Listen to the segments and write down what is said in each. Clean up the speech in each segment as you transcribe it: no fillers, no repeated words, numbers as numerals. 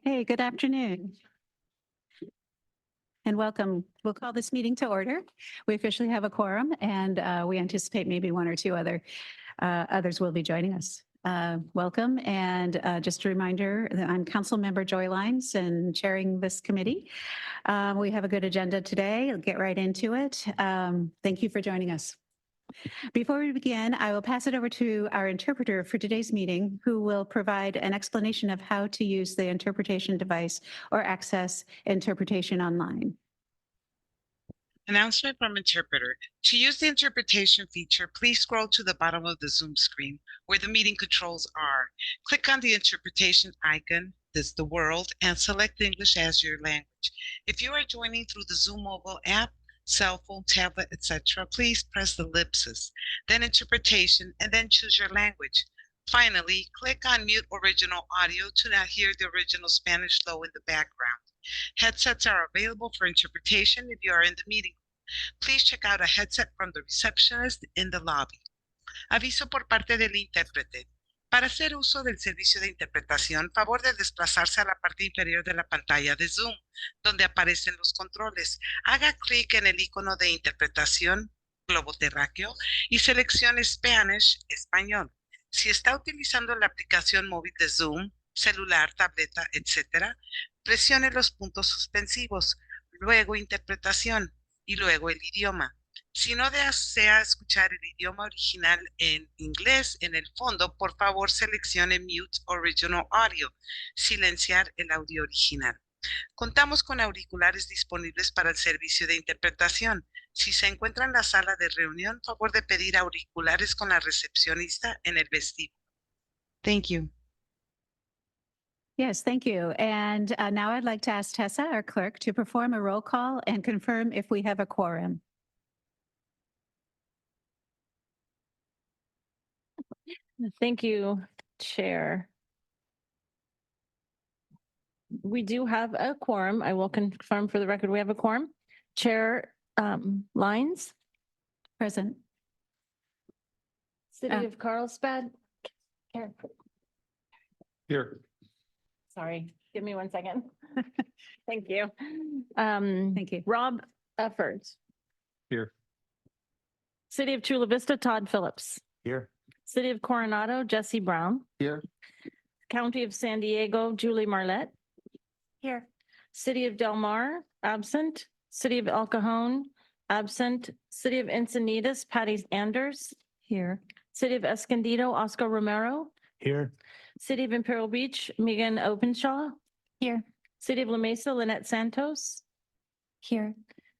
Hey, good afternoon. And welcome. We'll call this meeting to order. We officially have a quorum, and we anticipate maybe one or two others will be joining us. Welcome, and just a reminder that I'm Council Member Joy Lines and chairing this committee. We have a good agenda today. I'll get right into it. Thank you for joining us. Before we begin, I will pass it over to our interpreter for today's meeting, who will provide an explanation of how to use the interpretation device or access interpretation online. Announcement from interpreter. To use the interpretation feature, please scroll to the bottom of the Zoom screen where the meeting controls are. Click on the interpretation icon, this is the world, and select English as your language. If you are joining through the Zoom mobile app, cell phone, tablet, etc., please press the ellipsis, then interpretation, and then choose your language. Finally, click on mute original audio to not hear the original Spanish flow in the background. Headsets are available for interpretation if you are in the meeting. Please check out a headset from the receptionist in the lobby. Aviso por parte del intérprete. Para hacer uso del servicio de interpretación, favor de desplazarse a la parte inferior de la pantalla de Zoom, donde aparecen los controles. Haga clic en el icono de interpretación, globo terráqueo, y seleccione Spanish, español. Si está utilizando la aplicación móvil de Zoom, celular, tableta, etc., presione los puntos suspensivos, luego interpretación y luego el idioma. Si no desea escuchar el idioma original en inglés en el fondo, por favor seleccione Mute Original Audio, silenciar el audio original. Contamos con auriculares disponibles para el servicio de interpretación. Si se encuentra en la sala de reunión, favor de pedir auriculares con la recepcionista en el vestíbulo. Thank you. Yes, thank you. And now I'd like to ask Tessa, our clerk, to perform a roll call and confirm if we have a quorum. Thank you, Chair. We do have a quorum. I will confirm for the record we have a quorum. Chair Lines. Present. City of Carlsbad. Here. Sorry, give me 1 second. Thank you. Thank you. Rob Efforts. Here. City of Chula Vista, Todd Phillips. Here. City of Coronado, Jesse Brown. Here. County of San Diego, Julie Marlette. Here. City of Del Mar, absent. City of El Cajon, absent. City of Encinitas, Patty Anders. Here. City of Escondido, Oscar Romero. Here. City of Imperial Beach, Megan Openshaw. Here. City of La Mesa, Lynette Santos. Here.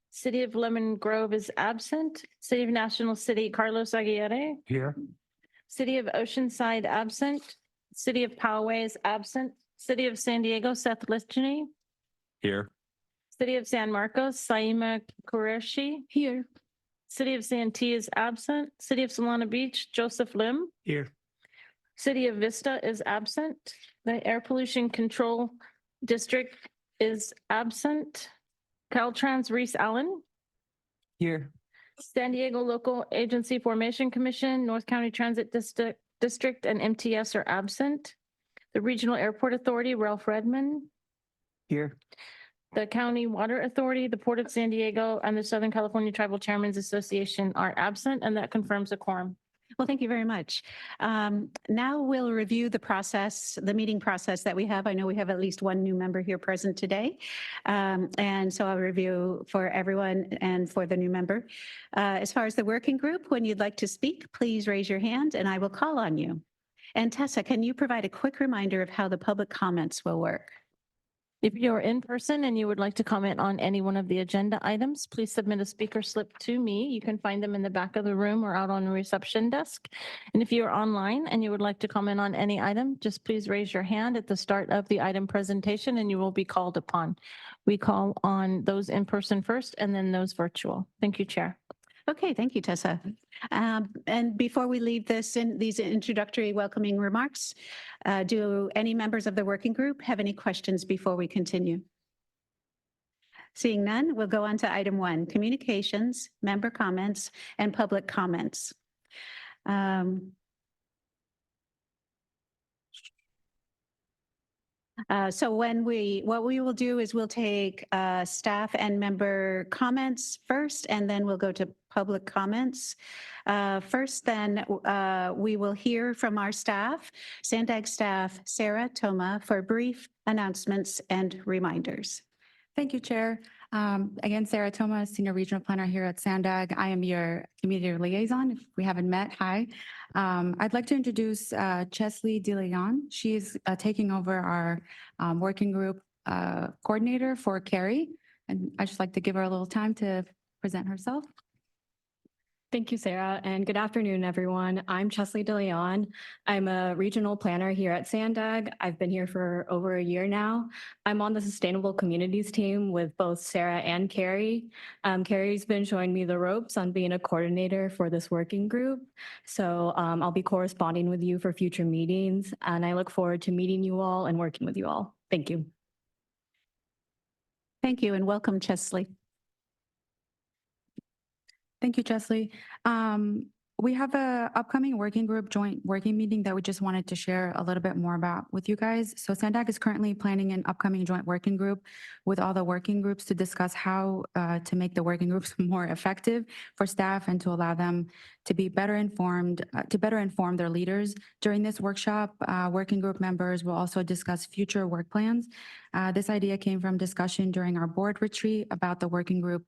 City of Lemon Grove is absent. City of National City, Carlos Aguirre. Here. City of Oceanside, absent. City of Poway is absent. City of San Diego, Seth Lichteney. Here. City of San Marcos, Saima Qureshi. Here. City of Santee is absent. City of Solana Beach, Joseph Lim. Here. City of Vista is absent. The Air Pollution Control District is absent. Caltrans, Reese Allen. Here. San Diego Local Agency Formation Commission, North County Transit District, and MTS are absent. The Regional Airport Authority, Ralph Redmond. Here. The County Water Authority, the Port of San Diego, and the Southern California Tribal Chairmen's Association are absent, and that confirms a quorum. Well, thank you very much. Now we'll review the process, the meeting process that we have. I know we have at least one new member here present today. And so I'll review for everyone and for the new member. As far as the working group, when you'd like to speak, please raise your hand and I will call on you. And Tessa, can you provide a quick reminder of how the public comments will work? If you're in person and you would like to comment on any one of the agenda items, please submit a speaker slip to me. You can find them in the back of the room or out on the reception desk. And if you're online and you would like to comment on any item, just please raise your hand at the start of the item presentation and you will be called upon. We call on those in person first and then those virtual. Thank you, Chair. Okay, thank you, Tessa. And before we leave these introductory welcoming remarks, do any members of the working group have any questions before we continue? Seeing none, we'll go on to item 1, communications, member comments, and public comments. So what we will do is we'll take staff and member comments first, and then we'll go to public comments. First, then we will hear from our staff, SANDAG staff, Sarah Toma, for brief announcements and reminders. Thank you, Chair. Again, Sarah Toma, Senior Regional Planner here at SANDAG. I am your community liaison. If we haven't met, hi. I'd like to introduce Chesley DeLeon. She is taking over our working group coordinator for Carrie. And I'd just like to give her a little time to present herself. Thank you, Sarah, and good afternoon, everyone. I'm Chesley DeLeon. I'm a regional planner here at SANDAG. I've been here for over a year now. I'm on the Sustainable Communities team with both Sarah and Carrie. Carrie's been showing me the ropes on being a coordinator for this working group. So I'll be corresponding with you for future meetings, and I look forward to meeting you all and working with you all. Thank you. Thank you, and welcome, Chesley. Thank you, Chesley. We have a upcoming working group joint working meeting that we just wanted to share a little bit more about with you guys. So SANDAG is currently planning an upcoming joint working group with all the working groups to discuss how to make the working groups more effective for staff and to allow them to be better informed, to better inform their leaders. During this workshop, working group members will also discuss future work plans. This idea came from discussion during our board retreat about the working group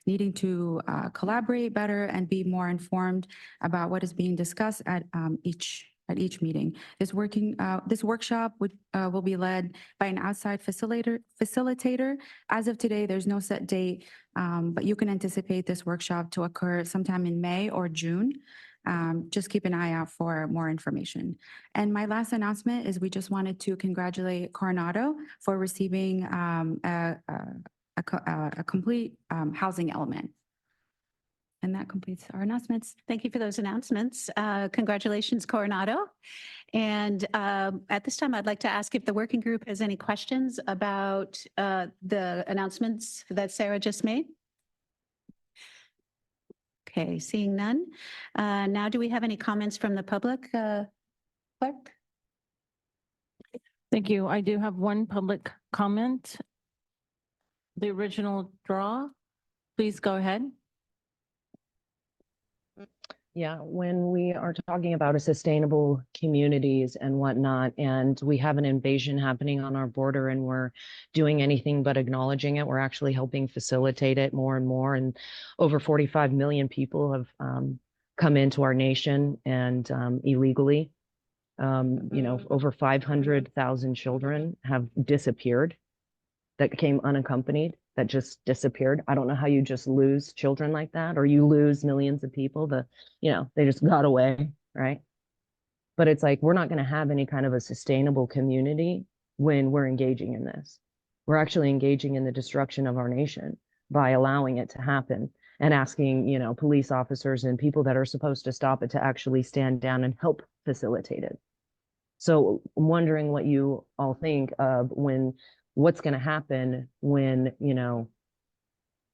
needing to collaborate better and be more informed about what is being discussed at each meeting. This workshop will be led by an outside facilitator. As of today, there's no set date, but you can anticipate this workshop to occur sometime in May or June. Just keep an eye out for more information. And my last announcement is we just wanted to congratulate Coronado for receiving a complete housing element. And that completes our announcements. Thank you for those announcements. Congratulations, Coronado. And at this time, I'd like to ask if the working group has any questions about the announcements that Sarah just made. Okay, seeing none. Now, do we have any comments from the public, clerk? Thank you. I do have one public comment. The original draw, please go ahead. Yeah, when we are talking about a sustainable communities and whatnot, and we have an invasion happening on our border and we're doing anything but acknowledging it, we're actually helping facilitate it more and more. And over 45 million people have come into our nation and illegally. Over 500,000 children have disappeared that came unaccompanied, that just disappeared. I don't know how you just lose children like that, or you lose millions of people they just got away, right? But it's like, we're not going to have any kind of a sustainable community when we're engaging in this. We're actually engaging in the destruction of our nation by allowing it to happen and asking, police officers and people that are supposed to stop it to actually stand down and help facilitate it. So I'm wondering what you all think of what's going to happen when,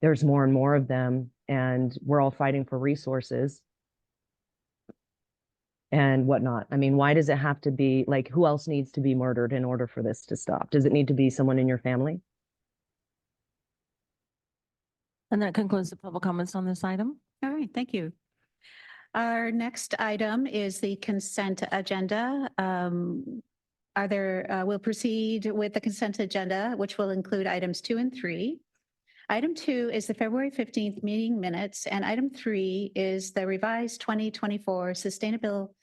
there's more and more of them and we're all fighting for resources and whatnot. I mean, why does it have to be like, who else needs to be murdered in order for this to stop? Does it need to be someone in your family? And that concludes the public comments on this item. All right, thank you. Our next item is the consent agenda. We'll proceed with the consent agenda, which will include items 2 and 3. Item 2 is the February 15th meeting minutes, and item 3 is the revised 2024 Sustainable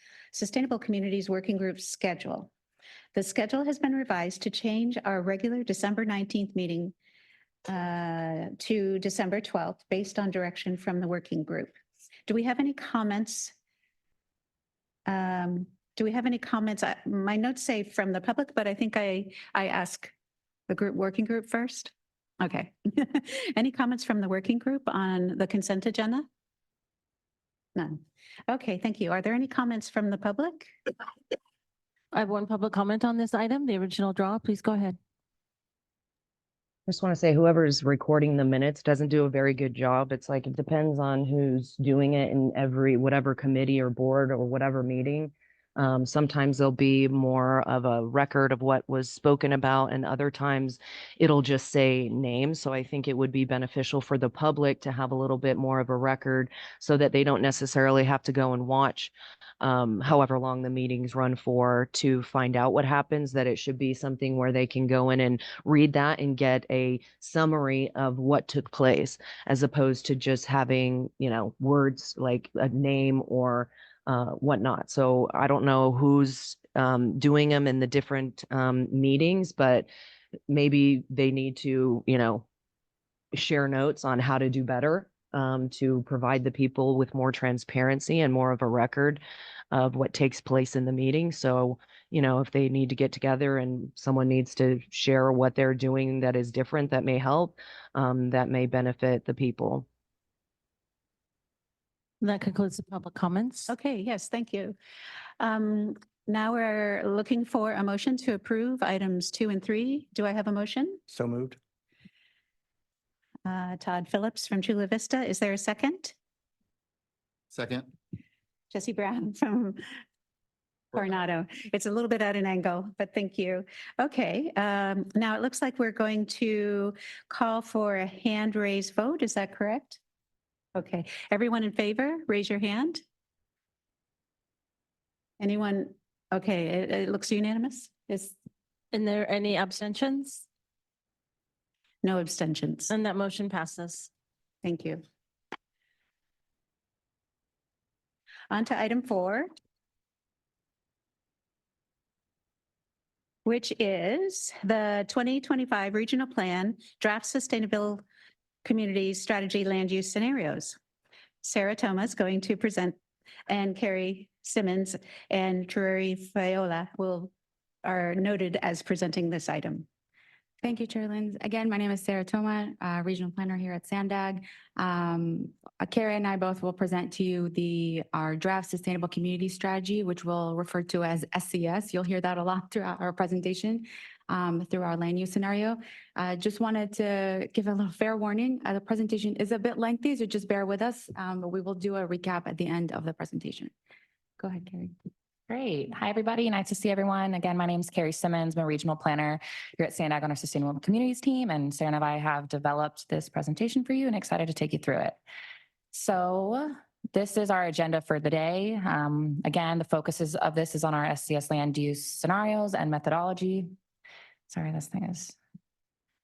Communities Working Group schedule. The schedule has been revised to change our regular December 19th meeting to December 12th, based on direction from the working group. Do we have any comments? My notes say from the public, but I think I ask the working group first. Okay. Any comments from the working group on the consent agenda? None. Okay, thank you. Are there any comments from the public? I have one public comment on this item, the original draw. Please go ahead. I just want to say whoever's recording the minutes doesn't do a very good job. It's like it depends on who's doing it in whatever committee or board or whatever meeting. Sometimes there'll be more of a record of what was spoken about, and other times it'll just say names. So I think it would be beneficial for the public to have a little bit more of a record so that they don't necessarily have to go and watch however long the meetings run for to find out what happens, that it should be something where they can go in and read that and get a summary of what took place, as opposed to just having, words like a name or whatnot. So I don't know who's doing them in the different meetings, but maybe they need to, share notes on how to do better to provide the people with more transparency and more of a record of what takes place in the meeting. So, if they need to get together and someone needs to share what they're doing that is different, that may help, that may benefit the people. That concludes the public comments. Okay, yes, thank you. Now we're looking for a motion to approve items 2 and 3. Do I have a motion? So moved. Todd Phillips from Chula Vista. Is there a second? Second. Jesse Brown from Coronado. It's a little bit at an angle, but thank you. Okay, now it looks like we're going to call for a hand raised vote. Is that correct? Okay, everyone in favor, raise your hand. Anyone? Okay, it looks unanimous. Is Are there any abstentions? no abstentions. And that motion passes. Thank you. On to item 4, which is the 2025 Regional Plan Draft Sustainable Communities Strategy Land Use Scenarios. Sarah Thomas is going to present, and Carrie Simmons and Drury Viola are noted as presenting this item. Thank you, Chair Lynn. Again, my name is Sarah Toma, Regional Planner here at SANDAG. Carrie and I both will present to you our draft sustainable community strategy, which we'll refer to as SCS. You'll hear that a lot throughout our presentation, through our land use scenario. Just wanted to give a little fair warning. The presentation is a bit lengthy, so just bear with us, but we will do a recap at the end of the presentation. Go ahead, Carrie. Great. Hi, everybody. Nice to see everyone. Again, my name is Carrie Simmons. I'm a regional planner here at SANDAG on our Sustainable Communities team. And Sarah and I have developed this presentation for you and excited to take you through it. So this is our agenda for the day. Again, the focus of this is on our SCS land use scenarios and methodology. Sorry, this thing is...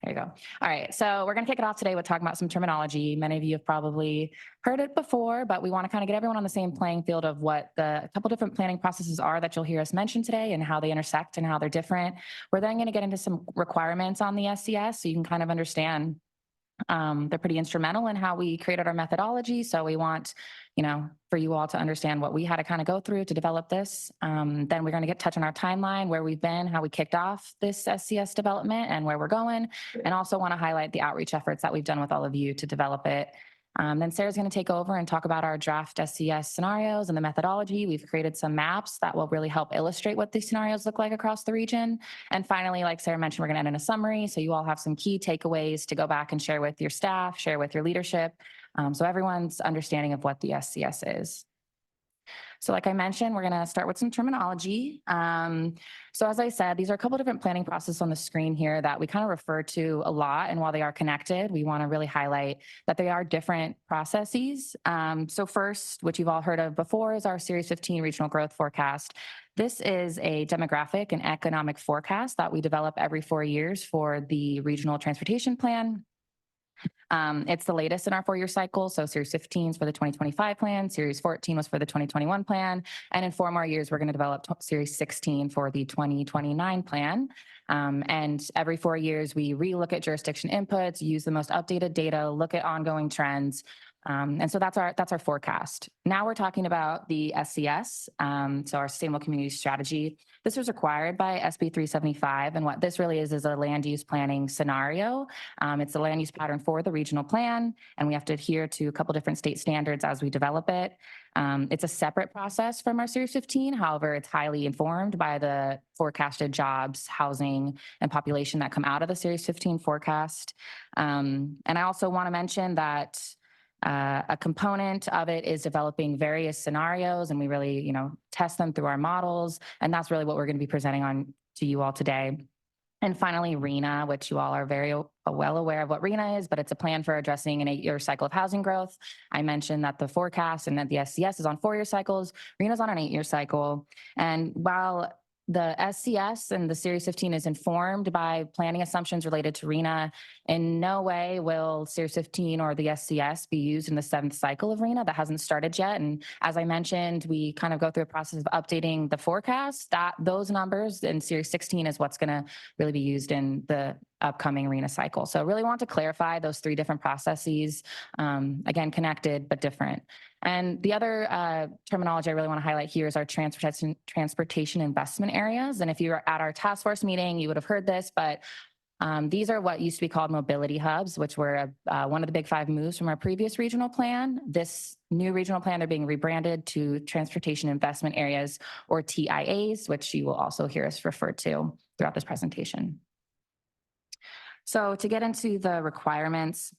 There you go. All right. So we're going to kick it off today with talking about some terminology. Many of you have probably heard it before, but we want to kind of get everyone on the same playing field of what a couple different planning processes are that you'll hear us mention today and how they intersect and how they're different. We're then going to get into some requirements on the SCS so you can kind of understand they're pretty instrumental in how we created our methodology. So we want, for you all to understand what we had to kind of go through to develop this. Then we're going to touch on our timeline, where we've been, how we kicked off this SCS development and where we're going. And also want to highlight the outreach efforts that we've done with all of you to develop it. Then Sarah's going to take over and talk about our draft SCS scenarios and the methodology. We've created some maps that will really help illustrate what these scenarios look like across the region. And finally, like Sarah mentioned, we're going to end in a summary. So you all have some key takeaways to go back and share with your staff, share with your leadership. So everyone's understanding of what the SCS is. So like I mentioned, we're going to start with some terminology. So as I said, these are a couple different planning processes on the screen here that we kind of refer to a lot. And while they are connected, we want to really highlight that they are different processes. So first, which you've all heard of before, is our Series 15 Regional Growth Forecast. This is a demographic and economic forecast that we develop every 4 years for the Regional Transportation Plan. It's the latest in our 4-year cycle. So Series 15 is for the 2025 plan, Series 14 was for the 2021 plan, and in 4 more years, we're going to develop Series 16 for the 2029 plan. And every 4 years, we relook at jurisdiction inputs, use the most updated data, look at ongoing trends, And so that's our forecast. Now we're talking about the SCS, so our Sustainable Community Strategy. This was required by SB 375, and what this really is a land use planning scenario. It's a land use pattern for the regional plan, and we have to adhere to a couple different state standards as we develop it. It's a separate process from our Series 15. However, it's highly informed by the forecasted jobs, housing, and population that come out of the Series 15 forecast. And I also want to mention that a component of it is developing various scenarios, and we really, test them through our models. And that's really what we're going to be presenting on to you all today. And finally, RENA, which you all are very well aware of what RENA is, but it's a plan for addressing an 8-year cycle of housing growth. I mentioned that the forecast and that the SCS is on 4-year cycles. RENA is on an 8-year cycle. And while the SCS and the Series 15 is informed by planning assumptions related to RENA, in no way will Series 15 or the SCS be used in the 7th cycle of RENA. That hasn't started yet. And as I mentioned, we kind of go through a process of updating the forecast. Those numbers in Series 16 is what's going to really be used in the upcoming RENA cycle. So really want to clarify those 3 different processes, again, connected but different. And the other terminology I really want to highlight here is our transportation investment areas. And if you were at our task force meeting, you would have heard this, but these are what used to be called mobility hubs, which were one of the big 5 moves from our previous regional plan. This new regional plan, they're being rebranded to transportation investment areas, or TIAs, which you will also hear us refer to throughout this presentation. So to get into the requirements,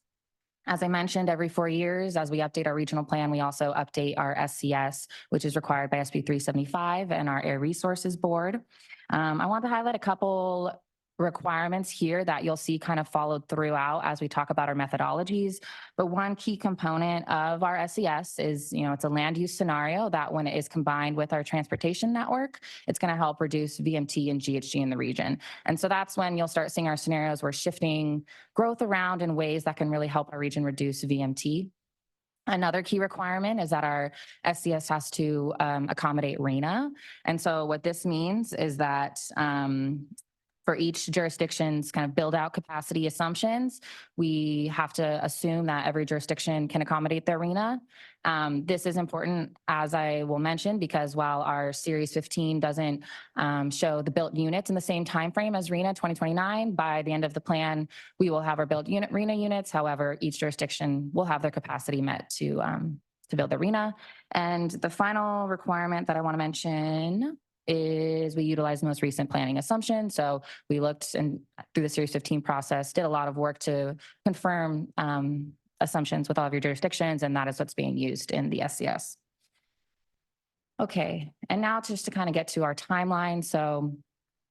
as I mentioned, every 4 years, as we update our regional plan, we also update our SCS, which is required by SB 375 and our Air Resources Board. I want to highlight a couple requirements here that you'll see kind of followed throughout as we talk about our methodologies. But one key component of our SCS is, it's a land use scenario that when it is combined with our transportation network, it's going to help reduce VMT and GHG in the region. And so that's when you'll start seeing our scenarios where shifting growth around in ways that can really help our region reduce VMT. Another key requirement is that our SCS has to accommodate RENA. And so what this means is that for each jurisdiction's kind of build out capacity assumptions, we have to assume that every jurisdiction can accommodate their RENA. This is important, as I will mention, because while our Series 15 doesn't show the built units in the same time frame as RENA 2029, by the end of the plan, we will have our built RENA units. However, each jurisdiction will have their capacity met to build the RENA. And the final requirement that I want to mention is we utilize the most recent planning assumptions. So we looked through the Series 15 process, did a lot of work to confirm assumptions with all of your jurisdictions, and that is what's being used in the SCS. Okay, and now just to kind of get to our timeline. So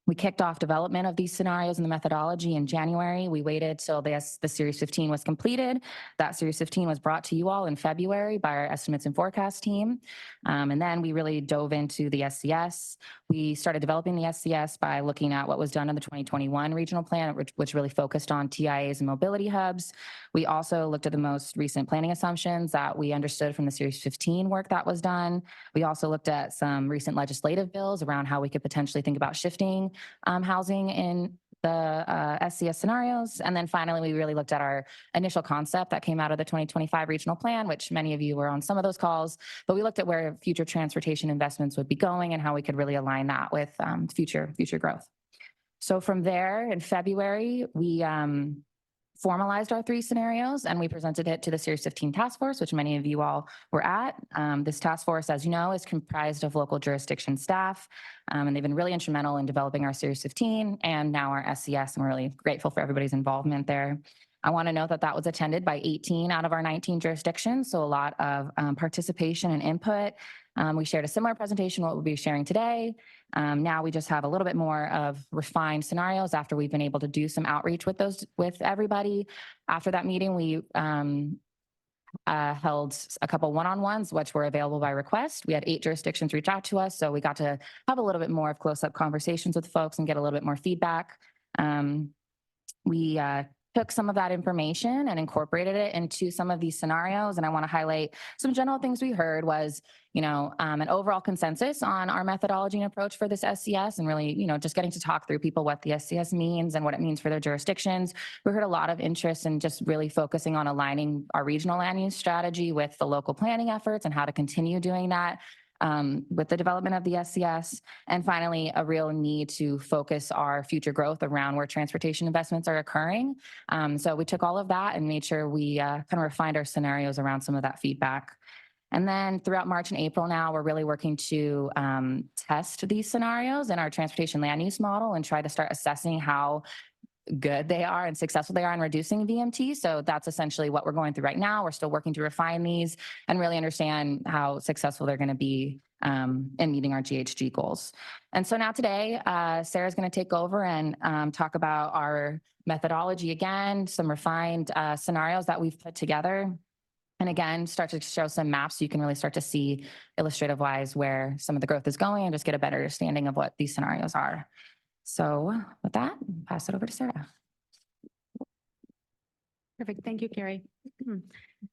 we kicked off development of these scenarios and the methodology in January. We waited till the Series 15 was completed. That Series 15 was brought to you all in February by our estimates and forecast team. And then we really dove into the SCS. We started developing the SCS by looking at what was done in the 2021 regional plan, which really focused on TIAs and mobility hubs. We also looked at the most recent planning assumptions that we understood from the Series 15 work that was done. We also looked at some recent legislative bills around how we could potentially think about shifting housing in the SCS scenarios. And then finally, we really looked at our initial concept that came out of the 2025 regional plan, which many of you were on some of those calls, but we looked at where future transportation investments would be going and how we could really align that with future growth. So from there in February, we formalized our 3 scenarios and we presented it to the Series 15 task force, which many of you all were at. This task force, as you know, is comprised of local jurisdiction staff, and they've been really instrumental in developing our Series 15 and now our SCS, and we're really grateful for everybody's involvement there. I want to note that that was attended by 18 out of our 19 jurisdictions, so a lot of participation and input. We shared a similar presentation, what we'll be sharing today. Now we just have a little bit more of refined scenarios after we've been able to do some outreach with everybody. After that meeting, we held a couple one-on-ones, which were available by request. We had 8 jurisdictions reach out to us, so we got to have a little bit more of close-up conversations with folks and get a little bit more feedback. We took some of that information and incorporated it into some of these scenarios. And I want to highlight some general things we heard was, an overall consensus on our methodology and approach for this SCS, and really, just getting to talk through people what the SCS means and what it means for their jurisdictions. We heard a lot of interest in just really focusing on aligning our regional land use strategy with the local planning efforts and how to continue doing that with the development of the SCS. And finally, a real need to focus our future growth around where transportation investments are occurring. So we took all of that and made sure we kind of refined our scenarios around some of that feedback. And then throughout March and April now, we're really working to test these scenarios in our transportation land use model and try to start assessing how good they are and successful they are in reducing VMT. So that's essentially what we're going through right now. We're still working to refine these and really understand how successful they're going to be in meeting our GHG goals. And so now today, Sarah's going to take over and talk about our methodology again, some refined scenarios that we've put together. And again, start to show some maps so you can really start to see illustrative wise where some of the growth is going and just get a better understanding of what these scenarios are. So with that, pass it over to Sarah. Perfect. Thank you, Carrie.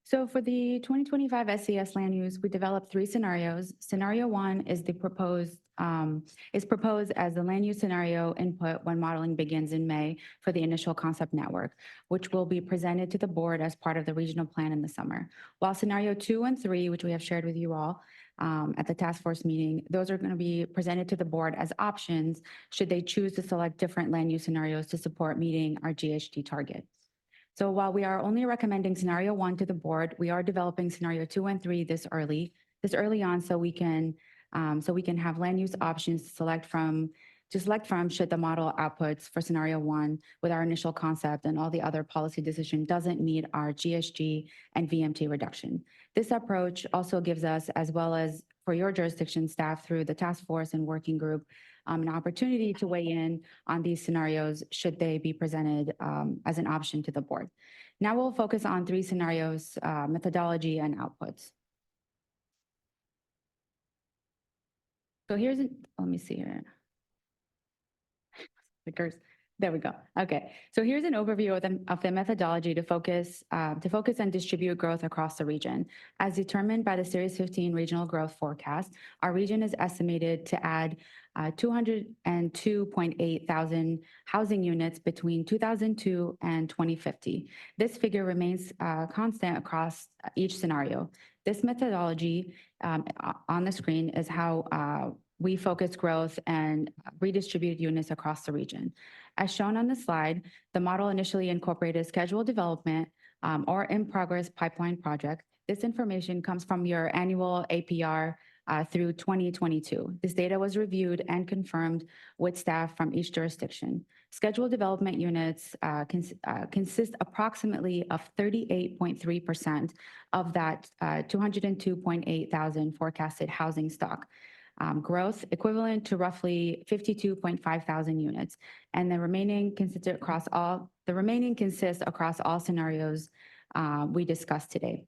So for the 2025 SCS land use, we developed 3 scenarios. Scenario 1 is proposed as the land use scenario input when modeling begins in May for the initial concept network, which will be presented to the board as part of the regional plan in the summer. While scenario 2 and 3, which we have shared with you all at the task force meeting, those are going to be presented to the board as options should they choose to select different land use scenarios to support meeting our GHG target. So while we are only recommending scenario 1 to the board, we are developing scenario 2 and 3 this early on so we can have land use options to select from should the model outputs for scenario 1 with our initial concept and all the other policy decision doesn't meet our GHG and VMT reduction. This approach also gives us, as well as for your jurisdiction staff through the task force and working group, an opportunity to weigh in on these scenarios should they be presented as an option to the board. Now we'll focus on 3 scenarios, methodology and outputs. So let me see here. There we go. Okay, so here's an overview of the methodology to focus and distribute growth across the region. As determined by the Series 15 Regional Growth Forecast, our region is estimated to add 202.8 thousand housing units between 2002 and 2050. This figure remains constant across each scenario. This methodology on the screen is how we focus growth and redistribute units across the region. As shown on the slide, the model initially incorporated scheduled development or in-progress pipeline project. This information comes from your annual APR through 2022. This data was reviewed and confirmed with staff from each jurisdiction. Scheduled development units consist approximately of 38.3% of that 202.8 thousand forecasted housing stock. Growth equivalent to roughly 52.5 thousand units, and the remaining consists across all scenarios we discussed today.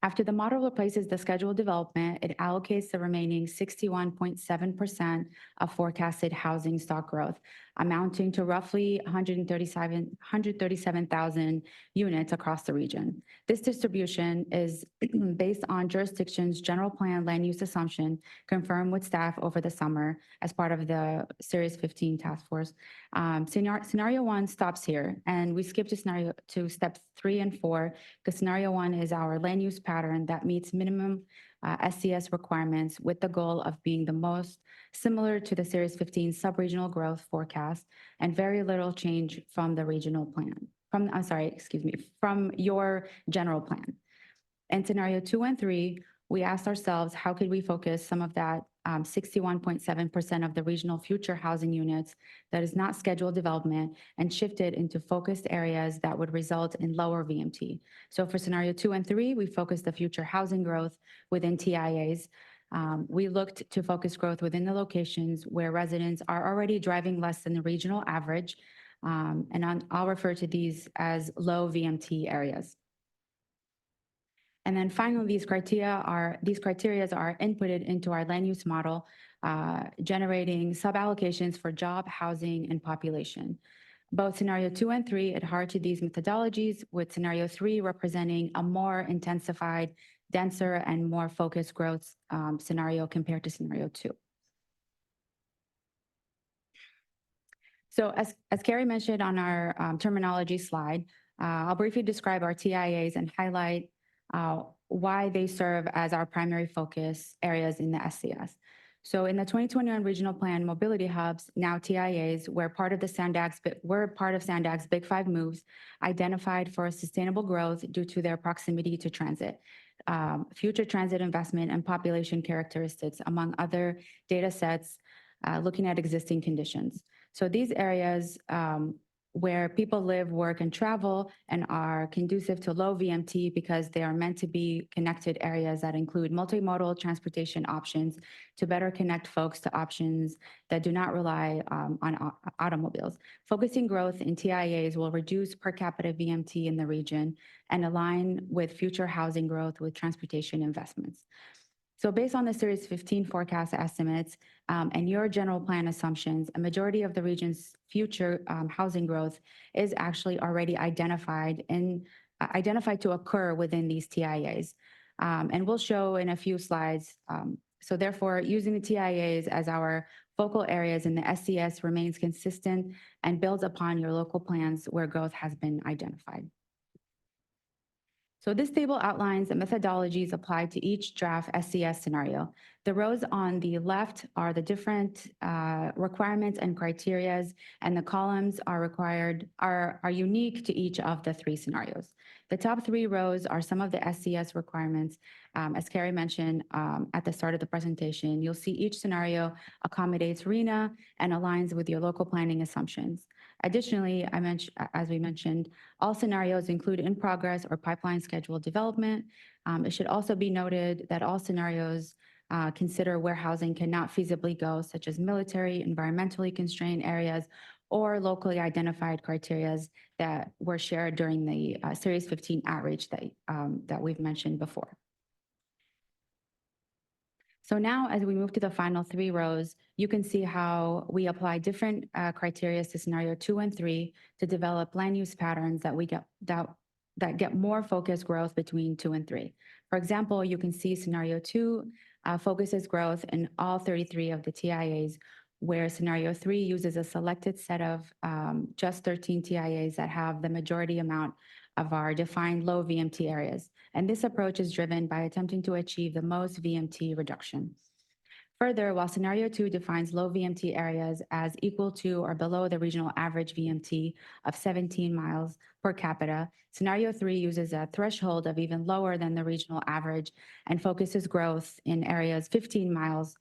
After the model replaces the scheduled development, it allocates the remaining 61.7% of forecasted housing stock growth, amounting to roughly 137,000 units across the region. This distribution is based on jurisdiction's general plan land use assumption confirmed with staff over the summer as part of the Series 15 task force. Scenario 1 stops here, and we skip to steps 3 and 4 because scenario 1 is our land use pattern that meets minimum SCS requirements with the goal of being the most similar to the Series 15 sub-regional growth forecast and very little change from the regional plan, from your general plan. In scenario 2 and 3, we asked ourselves, how could we focus some of that 61.7% of the regional future housing units that is not scheduled development and shift it into focused areas that would result in lower VMT. So for scenario 2 and 3, we focused the future housing growth within TIAs. We looked to focus growth within the locations where residents are already driving less than the regional average. I'll refer to these as low VMT areas. And then finally, these criteria are inputted into our land use model, generating sub-allocations for job, housing, and population. Both scenario 2 and 3 adhere to these methodologies, with scenario 3 representing a more intensified, denser, and more focused growth scenario compared to scenario 2. So as Carrie mentioned on our terminology slide, I'll briefly describe our TIAs and highlight why they serve as our primary focus areas in the SCS. So in the 2021 Regional Plan Mobility Hubs, now TIAs, were part of SANDAG's Big Five moves identified for sustainable growth due to their proximity to transit, future transit investment, and population characteristics, among other data sets looking at existing conditions. So these areas where people live, work, and travel and are conducive to low VMT because they are meant to be connected areas that include multimodal transportation options to better connect folks to options that do not rely on automobiles. Focusing growth in TIAs will reduce per capita VMT in the region and align with future housing growth with transportation investments. So based on the Series 15 forecast estimates and your general plan assumptions, a majority of the region's future housing growth is actually already identified to occur within these TIAs. And we'll show in a few slides. So therefore, using the TIAs as our focal areas in the SCS remains consistent and builds upon your local plans where growth has been identified. So this table outlines the methodologies applied to each draft SCS scenario. The rows on the left are the different requirements and criterias, and the columns are unique to each of the three scenarios. The top three rows are some of the SCS requirements. As Carrie mentioned at the start of the presentation, you'll see each scenario accommodates RENA and aligns with your local planning assumptions. Additionally, as we mentioned, all scenarios include in progress or pipeline schedule development. It should also be noted that all scenarios consider where housing cannot feasibly go, such as military, environmentally constrained areas, or locally identified criteria that were shared during the Series 15 outreach that we've mentioned before. So now, as we move to the final three rows, you can see how we apply different criteria to scenario 2 and 3 to develop land use patterns that get more focused growth between 2 and 3. For example, you can see scenario 2 focuses growth in all 33 of the TIAs, where scenario 3 uses a selected set of just 13 TIAs that have the majority amount of our defined low VMT areas. And this approach is driven by attempting to achieve the most VMT reduction. Further, while scenario 2 defines low VMT areas as equal to or below the regional average VMT of 17 miles per capita, scenario 3 uses a threshold of even lower than the regional average and focuses growth in areas 15 miles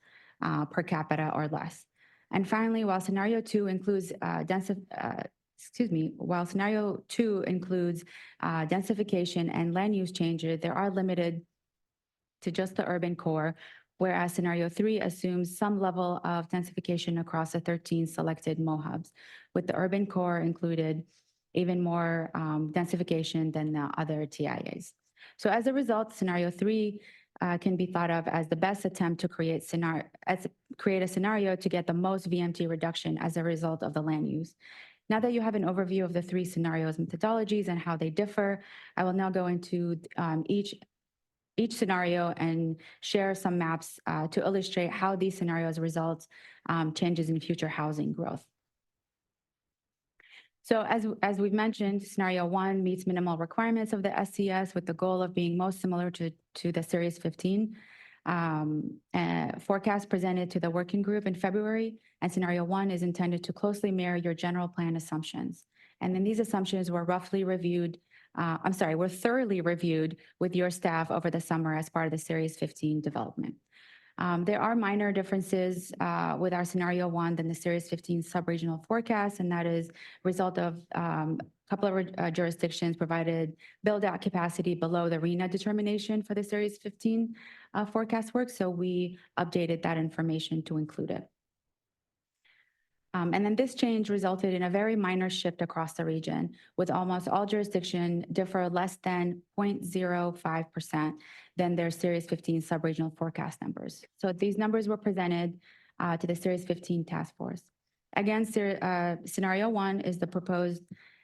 per capita or less. And finally, while scenario 2 includes densification and land use changes, they are limited to just the urban core, whereas scenario 3 assumes some level of densification across the 13 selected MOHUBs, with the urban core included even more densification than the other TIAs. So as a result, scenario 3 can be thought of as the best attempt to create a scenario to get the most VMT reduction as a result of the land use. Now that you have an overview of the three scenarios, methodologies, and how they differ, I will now go into each scenario and share some maps to illustrate how these scenarios result changes in future housing growth. So as we've mentioned, scenario 1 meets minimal requirements of the SCS with the goal of being most similar to the Series 15 forecast presented to the working group in February, and scenario 1 is intended to closely mirror your general plan assumptions. And then these assumptions were thoroughly reviewed with your staff over the summer as part of the Series 15 development. There are minor differences with our scenario 1 than the Series 15 sub-regional forecast, and that is a result of a couple of jurisdictions provided build-out capacity below the RENA determination for the Series 15 forecast work, so we updated that information to include it. And then this change resulted in a very minor shift across the region, with almost all jurisdictions differ less than 0.05% than their Series 15 sub-regional forecast numbers. So these numbers were presented to the Series 15 task force. Again, scenario one is proposed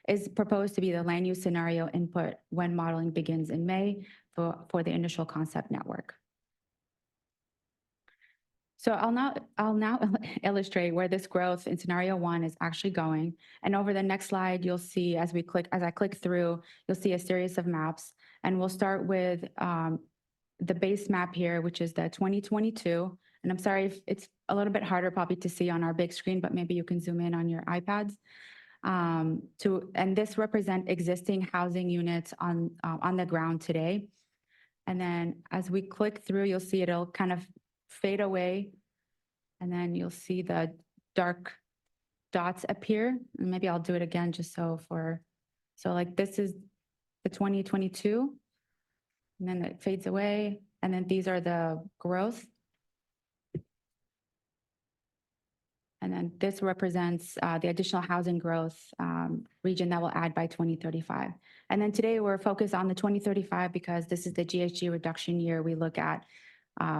to be the land use scenario input when modeling begins in May for the initial concept network. So I'll now illustrate where this growth in scenario one is actually going. And over the next slide, you'll see as I click through, you'll see a series of maps. And we'll start with the base map here, which is the 2022. And I'm sorry if it's a little bit harder probably to see on our big screen, but maybe you can zoom in on your iPads. And this represent existing housing units on the ground today. And then as we click through, you'll see it'll kind of fade away. And then you'll see the dark dots appear. And maybe I'll do it again just so like this is the 2022. And then it fades away. And then these are the growth. And then this represents the additional housing growth region that will add by 2035. And then today we're focused on the 2035 because this is the GHG reduction year we look at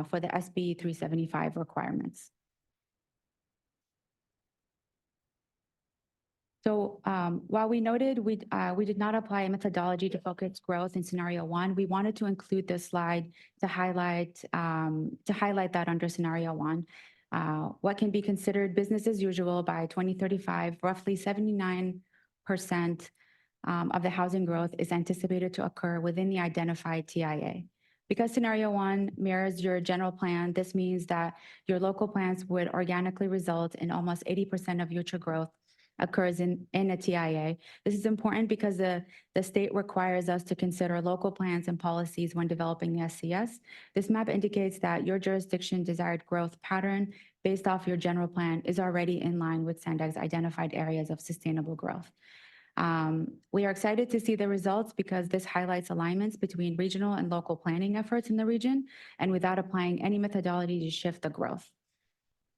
for the SB 375 requirements. So while we noted we did not apply a methodology to focus growth in scenario one, we wanted to include this slide to highlight that under scenario one. What can be considered business as usual by 2035, roughly 79% of the housing growth is anticipated to occur within the identified TIA. Because scenario one mirrors your general plan, this means that your local plans would organically result in almost 80% of future growth occurs in a TIA. This is important because the state requires us to consider local plans and policies when developing the SCS. This map indicates that your jurisdiction desired growth pattern based off your general plan is already in line with SANDAG's identified areas of sustainable growth. We are excited to see the results because this highlights alignments between regional and local planning efforts in the region and without applying any methodology to shift the growth.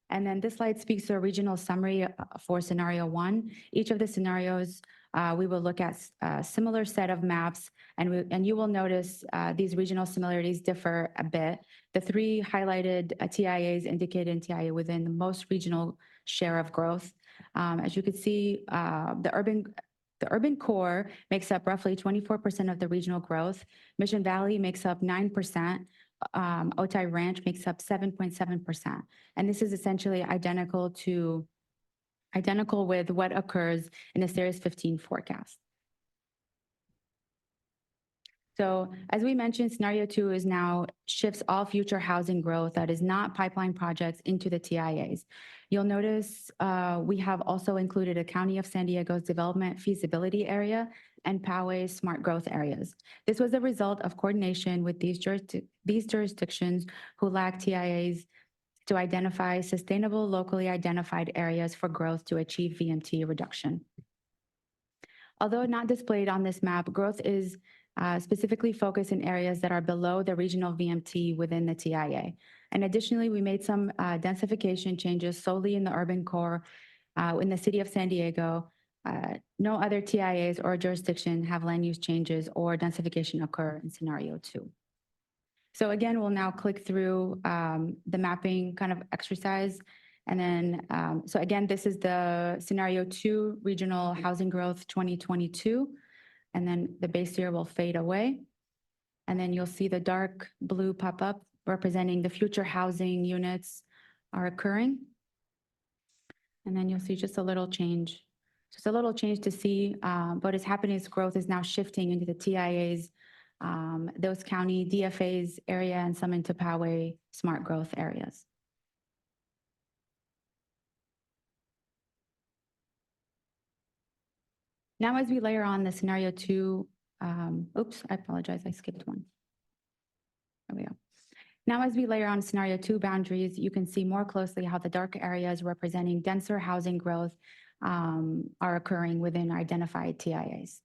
And then this slide speaks to a regional summary for scenario one. Each of the scenarios, we will look at a similar set of maps and you will notice these regional similarities differ a bit. The three highlighted TIAs indicate in TIA within the most regional share of growth. As you can see, the urban core makes up roughly 24% of the regional growth. Mission Valley makes up 9%. Otay Ranch makes up 7.7%. And this is essentially identical with what occurs in the Series 15 forecast. So as we mentioned, scenario two is now shifts all future housing growth that is not pipeline projects into the TIAs. You'll notice we have also included a County of San Diego's development feasibility area and Poway's smart growth areas. This was a result of coordination with these jurisdictions who lack TIAs to identify sustainable locally identified areas for growth to achieve VMT reduction. Although not displayed on this map, growth is specifically focused in areas that are below the regional VMT within the TIA. And additionally, we made some densification changes solely in the urban core in the city of San Diego. No other TIAs or jurisdiction have land use changes or densification occur in scenario two. So again, we'll now click through the mapping kind of exercise. And then, so again, this is the scenario two regional housing growth 2022. And then the base year will fade away. And then you'll see the dark blue pop up representing the future housing units are occurring. And then you'll see just a little change. Just a little change to see what is happening is growth is now shifting into the TIAs, those county DFAs area and some into Poway smart growth areas. Now, as we layer on the scenario two, oops, I apologize, I skipped one. There we go. Now, as we layer on scenario two boundaries, you can see more closely how the dark areas representing denser housing growth are occurring within identified TIAs.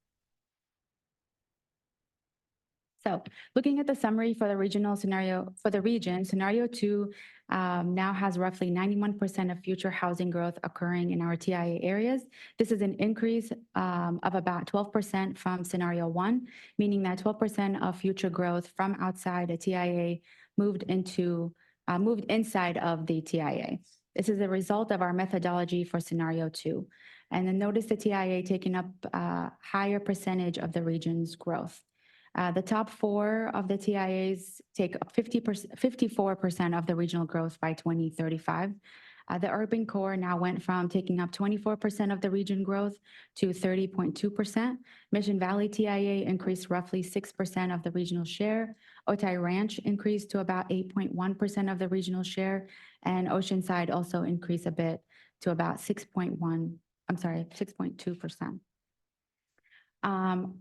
So looking at the summary for the regional scenario, for the region, scenario two now has roughly 91% of future housing growth occurring in our TIA areas. This is an increase of about 12% from scenario one, meaning that 12% of future growth from outside a TIA moved inside of the TIA. This is a result of our methodology for scenario 2. And then notice the TIA taking up a higher percentage of the region's growth. The top 4 of the TIAs take up 54% of the regional growth by 2035. The urban core now went from taking up 24% of the region growth to 30.2%. Mission Valley TIA increased roughly 6% of the regional share. Otay Ranch increased to about 8.1% of the regional share. And Oceanside also increased a bit to about 6.2%.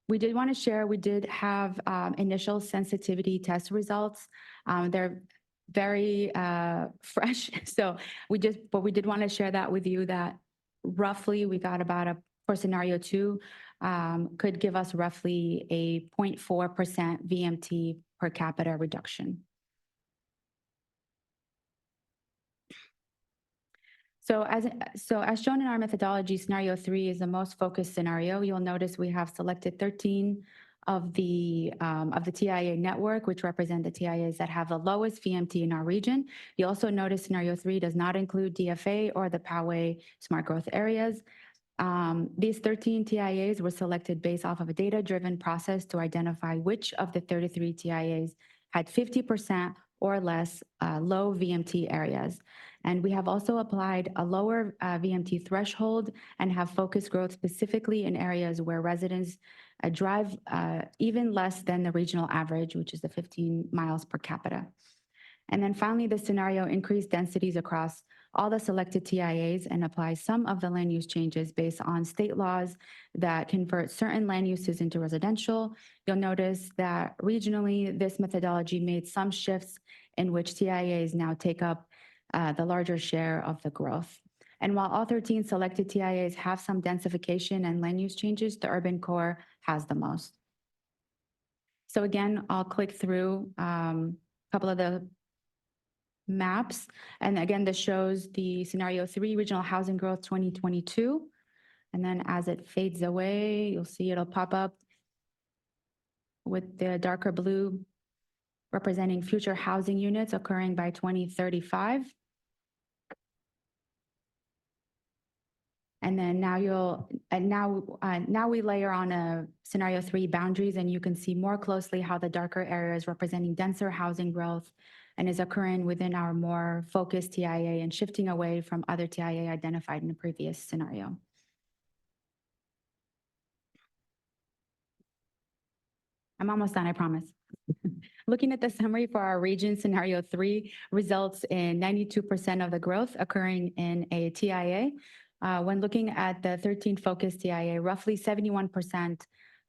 We did want to share, we did have initial sensitivity test results. They're very fresh. So we did want to share that with you, that roughly we got about for scenario 2 could give us roughly a 0.4% VMT per capita reduction. So as shown in our methodology, scenario 3 is the most focused scenario. You'll notice we have selected 13 of the TIA network, which represent the TIAs that have the lowest VMT in our region. You also notice scenario 3 does not include DFA or the Poway smart growth areas. These 13 TIAs were selected based off of a data-driven process to identify which of the 33 TIAs had 50% or less low VMT areas. And we have also applied a lower VMT threshold and have focused growth specifically in areas where residents drive even less than the regional average, which is the 15 miles per capita. And then finally, the scenario increased densities across all the selected TIAs and applies some of the land use changes based on state laws that convert certain land uses into residential. You'll notice that regionally, this methodology made some shifts in which TIAs now take up the larger share of the growth. And while all 13 selected TIAs have some densification and land use changes, the urban core has the most. So again, I'll click through a couple of the maps. And again, this shows the scenario 3 regional housing growth 2022. And then as it fades away, you'll see it'll pop up with the darker blue representing future housing units occurring by 2035. And then now we layer on a scenario 3 boundaries, and you can see more closely how the darker areas representing denser housing growth and is occurring within our more focused TIA and shifting away from other TIA identified in the previous scenario. I'm almost done, I promise. Looking at the summary for our region, scenario 3 results in 92% of the growth occurring in a TIA. When looking at the 13 focused TIA, roughly 71%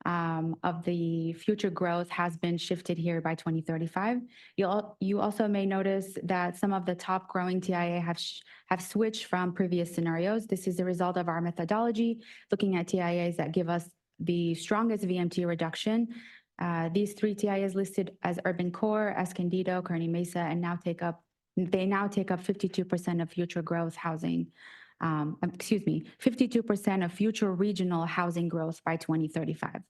of the future growth has been shifted here by 2035. You also may notice that some of the top growing TIA have switched from previous scenarios. This is the result of our methodology, looking at TIAs that give us the strongest VMT reduction. These 3 TIAs listed as urban core, Escondido, Kearny Mesa, and they now take up 52% of future growth housing. 52% of future regional housing growth by 2035.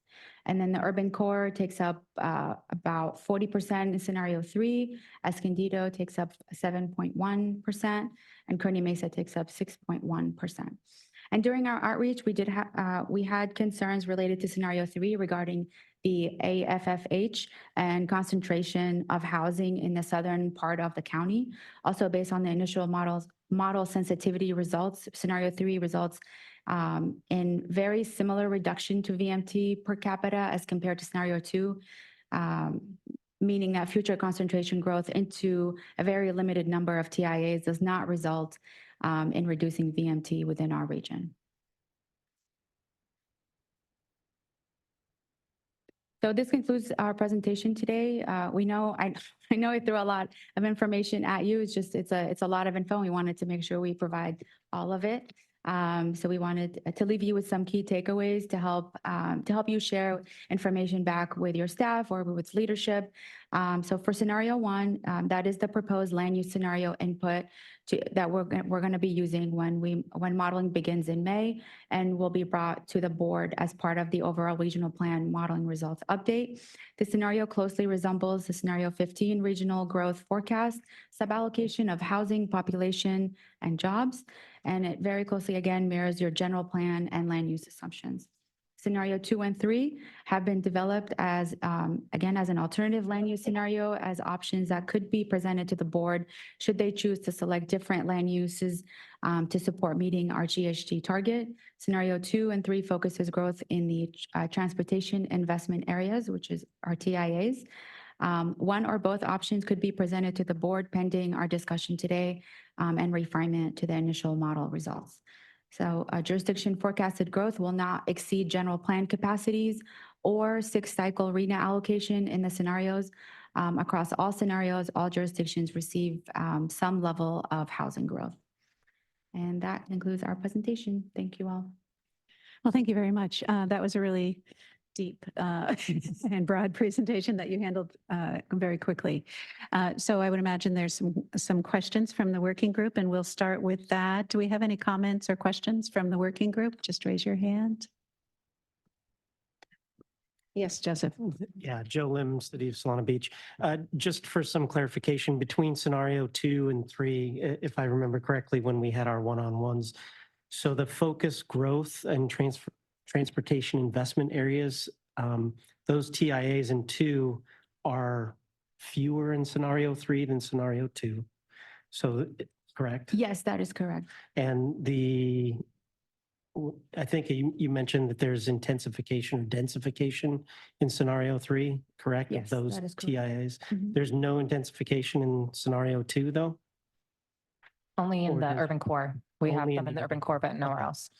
And then the urban core takes up about 40% in scenario 3, Escondido takes up 7.1%, and Kearny Mesa takes up 6.1%. And during our outreach, we had concerns related to scenario 3 regarding the AFFH and concentration of housing in the southern part of the county. Also based on the initial model sensitivity results, scenario 3 results in very similar reduction to VMT per capita as compared to scenario 2, meaning that future concentration growth into a very limited number of TIAs does not result in reducing VMT within our region. So this concludes our presentation today. I know I threw a lot of information at you. It's a lot of info. We wanted to make sure we provide all of it. So we wanted to leave you with some key takeaways to help you share information back with your staff or with leadership. So for scenario one, that is the proposed land use scenario input that we're going to be using when modeling begins in May and will be brought to the board as part of the overall regional plan modeling results update. The scenario closely resembles the scenario 15 regional growth forecast suballocation of housing, population, and jobs. And it very closely, again, mirrors your general plan and land use assumptions. Scenario 2 and 3 have been developed as, again, as an alternative land use scenario as options that could be presented to the board should they choose to select different land uses to support meeting our GHG target. Scenario 2 and 3 focuses growth in the transportation investment areas, which is our TIAs. One or both options could be presented to the board pending our discussion today and refinement to the initial model results. So jurisdiction forecasted growth will not exceed general plan capacities or 6-cycle RENA allocation in the scenarios. Across all scenarios, all jurisdictions receive some level of housing growth. And that concludes our presentation. Thank you all. Well, thank you very much. That was a really deep and broad presentation that you handled very quickly. So I would imagine there's some questions from the working group, and we'll start with that. Do we have any comments or questions from the working group? Just raise your hand. Yes, Joseph. Yeah, Joe Lim, City of Solana Beach. Just for some clarification, between scenario 2 and 3, if I remember correctly, when we had our one-on-ones, so the focus growth and transportation investment areas, those TIAs in 2 are fewer in scenario 3 than scenario 2. So, correct? Yes, that is correct. And I think you mentioned that there's intensification or densification in scenario 3, correct? Yes, of those that is correct. TIAs. Mhm. There's no intensification in scenario 2, though? Only in Or the does- urban core. We have Only them in the urban core, but nowhere else.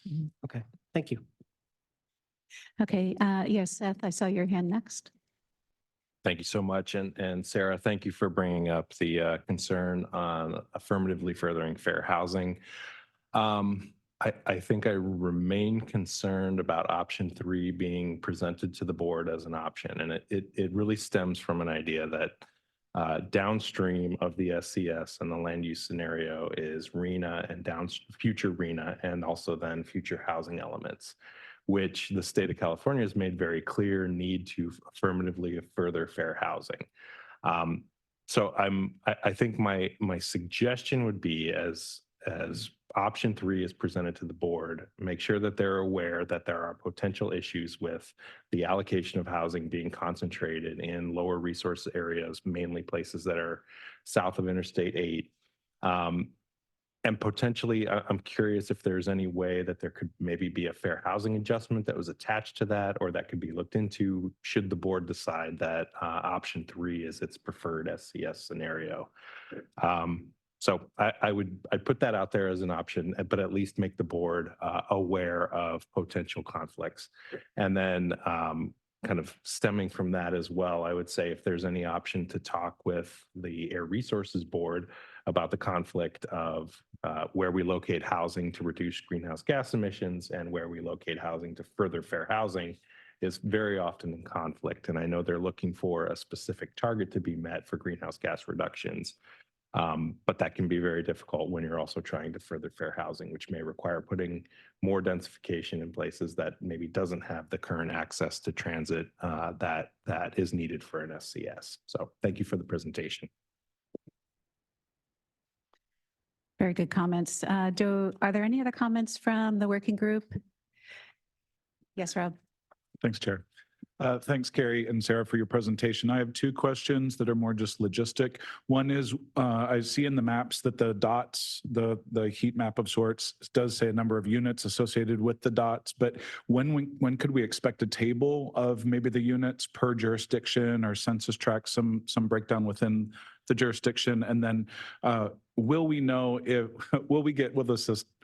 Okay, thank you. Okay, yes, Seth, I saw your hand next. Thank you so much. And Sarah, thank you for bringing up the concern on affirmatively furthering fair housing. I think I remain concerned about option 3 being presented to the board as an option. And it really stems from an idea that downstream of the SCS and the land use scenario is RENA and future RENA and also then future housing elements, which the state of California has made very clear need to affirmatively further fair housing. So I think my suggestion would be as option 3 is presented to the board, make sure that they're aware that there are potential issues with the allocation of housing being concentrated in lower resource areas, mainly places that are south of Interstate 8. And potentially, I'm curious if there's any way that there could maybe be a fair housing adjustment that was attached to that, or that could be looked into should the board decide that option 3 is its preferred SCS scenario. So I'd put that out there as an option, but at least make the board aware of potential conflicts. And then kind of stemming from that as well, I would say if there's any option to talk with the Air Resources Board about the conflict of where we locate housing to reduce greenhouse gas emissions and where we locate housing to further fair housing is very often in conflict. And I know they're looking for a specific target to be met for greenhouse gas reductions. But that can be very difficult when you're also trying to further fair housing, which may require putting more densification in places that maybe doesn't have the current access to transit that is needed for an SCS. So thank you for the presentation. Very good comments. Are there any other comments from the working group? Yes, Rob. Thanks, Chair. Thanks, Carrie and Sarah, for your presentation. I have 2 questions that are more just logistic. One is, I see in the maps that the dots, the heat map of sorts, does say a number of units associated with the dots, but when could we expect a table of maybe the units per jurisdiction or census tract, some breakdown within the jurisdiction? And then will we know if, will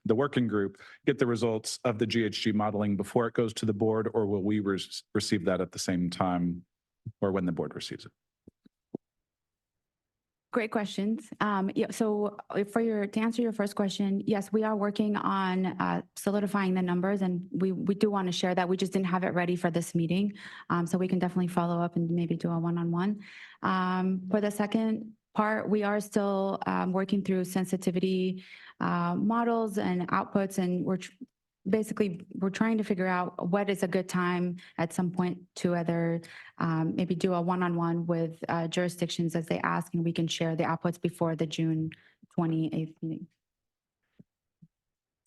the working group get the results of the GHG modeling before it goes to the board, or will we receive that at the same time or when the board receives it? Great questions. Yeah, so to answer your first question, yes, we are working on solidifying the numbers, and we do want to share that. We just didn't have it ready for this meeting. So we can definitely follow up and maybe do a one-on-one. For the second part, we are still working through sensitivity models and outputs, and we're trying to figure out what is a good time at some point to either maybe do a one-on-one with jurisdictions as they ask, and we can share the outputs before the June 28th meeting.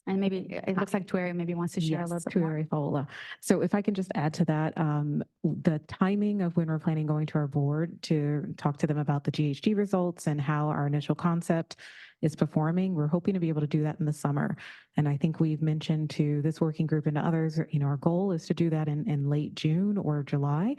And maybe it looks like Tueri maybe wants to share a little bit more. Tueri Fola. So if I can just add to that, the timing of when we're planning going to our board to talk to them about the GHG results and how our initial concept is performing, we're hoping to be able to do that in the summer. And I think we've mentioned to this working group and to others, our goal is to do that in late June or July.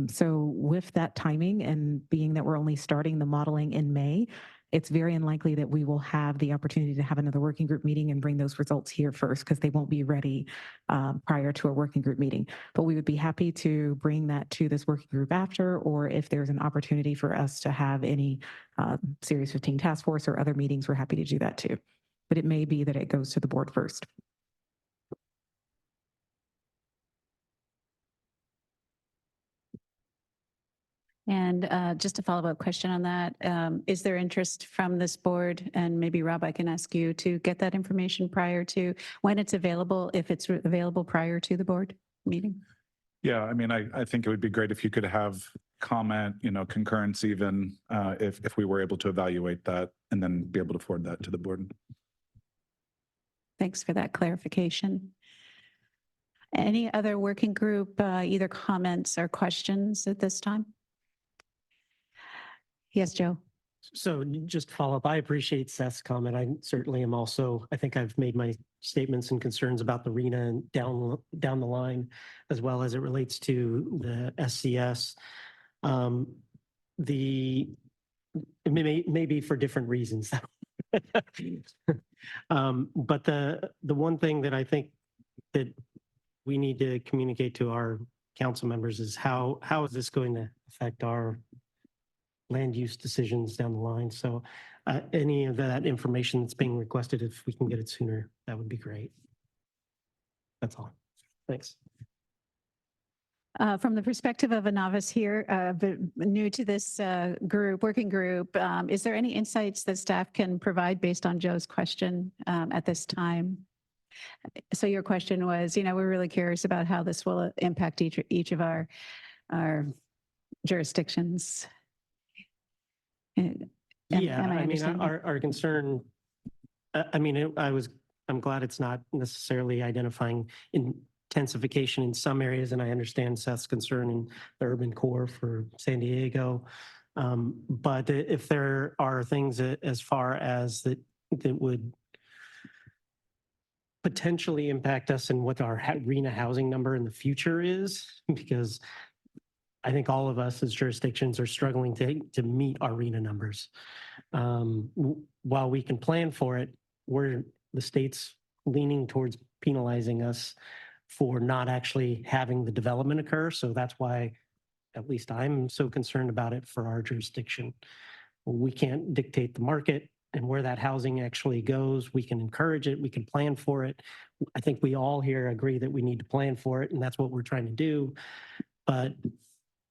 So with that timing and being that we're only starting the modeling in May, it's very unlikely that we will have the opportunity to have another working group meeting and bring those results here first, because they won't be ready prior to a working group meeting. But we would be happy to bring that to this working group after, or if there's an opportunity for us to have any Series 15 task force or other meetings, we're happy to do that too. But it may be that it goes to the board first. And just a follow-up question on that, is there interest from this board, and maybe Rob, I can ask you to get that information prior to when it's available, if it's available prior to the board meeting? Yeah, I mean, I think it would be great if you could have comment, concurrence even, if we were able to evaluate that and then be able to forward that to the board. Thanks for that clarification. Any other working group, either comments or questions at this time? Yes, Joe. So just to follow up, I appreciate Seth's comment. I certainly am also, I think I've made my statements and concerns about the RENA down the line, as well as it relates to the SCS. It may be for different reasons. But the one thing that I think that we need to communicate to our council members is how is this going to affect our land use decisions down the line. So any of that information that's being requested, if we can get it sooner, that would be great. That's all. Thanks. From the perspective of a novice here, but new to this working group, is there any insights that staff can provide based on Joe's question at this time? So your question was, we're really curious about how this will impact each of our jurisdictions. Our concern, I'm glad it's not necessarily identifying intensification in some areas, and I understand Seth's concern in the urban core for San Diego. But if there are things as far as that would potentially impact us and what our RENA housing number in the future is, because I think all of us as jurisdictions are struggling to meet our RENA numbers. While we can plan for it, the state's leaning towards penalizing us for not actually having the development occur. So that's why, at least I'm so concerned about it for our jurisdiction. We can't dictate the market and where that housing actually goes. We can encourage it. We can plan for it. I think we all here agree that we need to plan for it, and that's what we're trying to do. But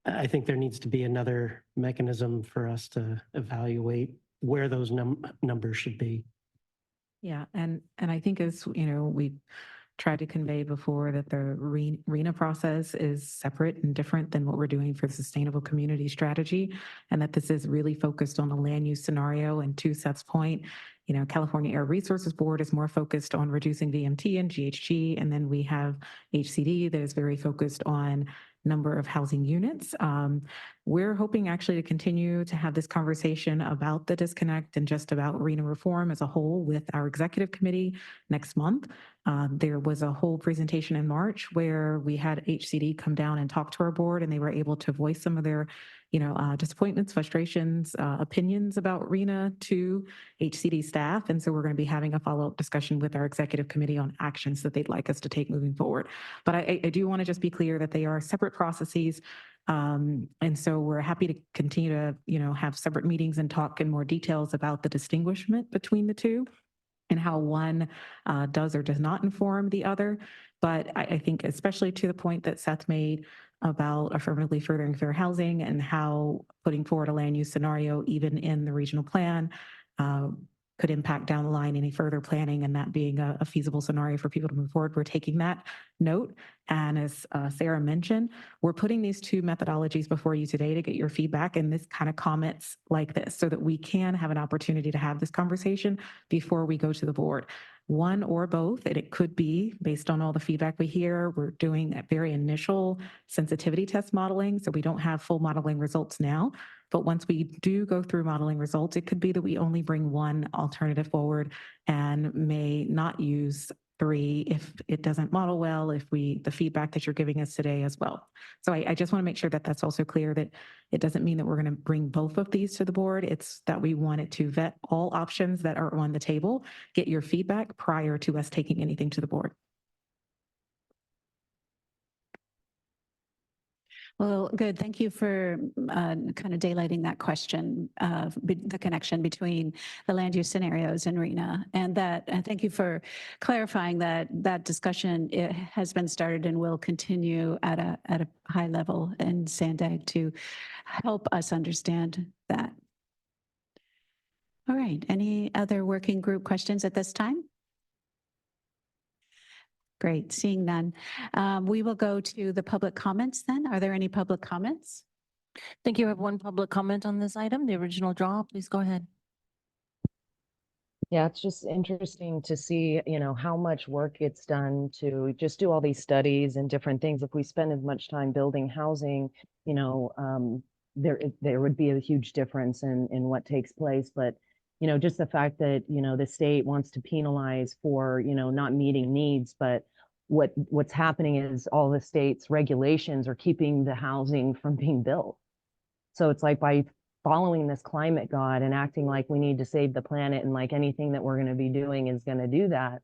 I think there needs to be another mechanism for us to evaluate where those numbers should be. Yeah, and I think as we tried to convey before, that the RENA process is separate and different than what we're doing for the Sustainable Community Strategy, and that this is really focused on a land use scenario. And to Seth's point, California Air Resources Board is more focused on reducing VMT and GHG, and then we have HCD that is very focused on number of housing units. We're hoping actually to continue to have this conversation about the disconnect and just about RENA reform as a whole with our executive committee next month. There was a whole presentation in March where we had HCD come down and talk to our board, and they were able to voice some of their disappointments, frustrations, opinions about RENA to HCD staff. And so we're going to be having a follow-up discussion with our executive committee on actions that they'd like us to take moving forward. But I do want to just be clear that they are separate processes. And so we're happy to continue to, have separate meetings and talk in more details about the distinguishment between the two and how one does or does not inform the other. But I think especially to the point that Seth made about affirmatively furthering fair housing and how putting forward a land use scenario, even in the regional plan, could impact down the line any further planning, and that being a feasible scenario for people to move forward. We're taking that note. And as Sarah mentioned, we're putting these two methodologies before you today to get your feedback and this kind of comments like this so that we can have an opportunity to have this conversation before we go to the board. One or both, and it could be based on all the feedback we hear. We're doing a very initial sensitivity test modeling, so we don't have full modeling results now. But once we do go through modeling results, it could be that we only bring one alternative forward and may not use three if it doesn't model well, if the feedback that you're giving us today as well. So I just want to make sure that that's also clear, that it doesn't mean that we're going to bring both of these to the board. It's that we wanted to vet all options that are on the table, get your feedback prior to us taking anything to the board. Well, good. Thank you for kind of daylighting that question of the connection between the land use scenarios and RENA, and thank you for clarifying that discussion. It has been started and will continue at a high level in SANDAG to help us understand that. All right. Any other working group questions at this time? Great, seeing none. We will go to the public comments then. Are there any public comments? Thank you. I have one public comment on this item, the original draw. Please go ahead. Yeah, it's just interesting to see, how much work gets done to just do all these studies and different things. If we spend as much time building housing, there would be a huge difference in what takes place. But just the fact that, the state wants to penalize for, not meeting needs, but what's happening is all the state's regulations are keeping the housing from being built. So it's like by following this climate god and acting like we need to save the planet and like anything that we're going to be doing is going to do that,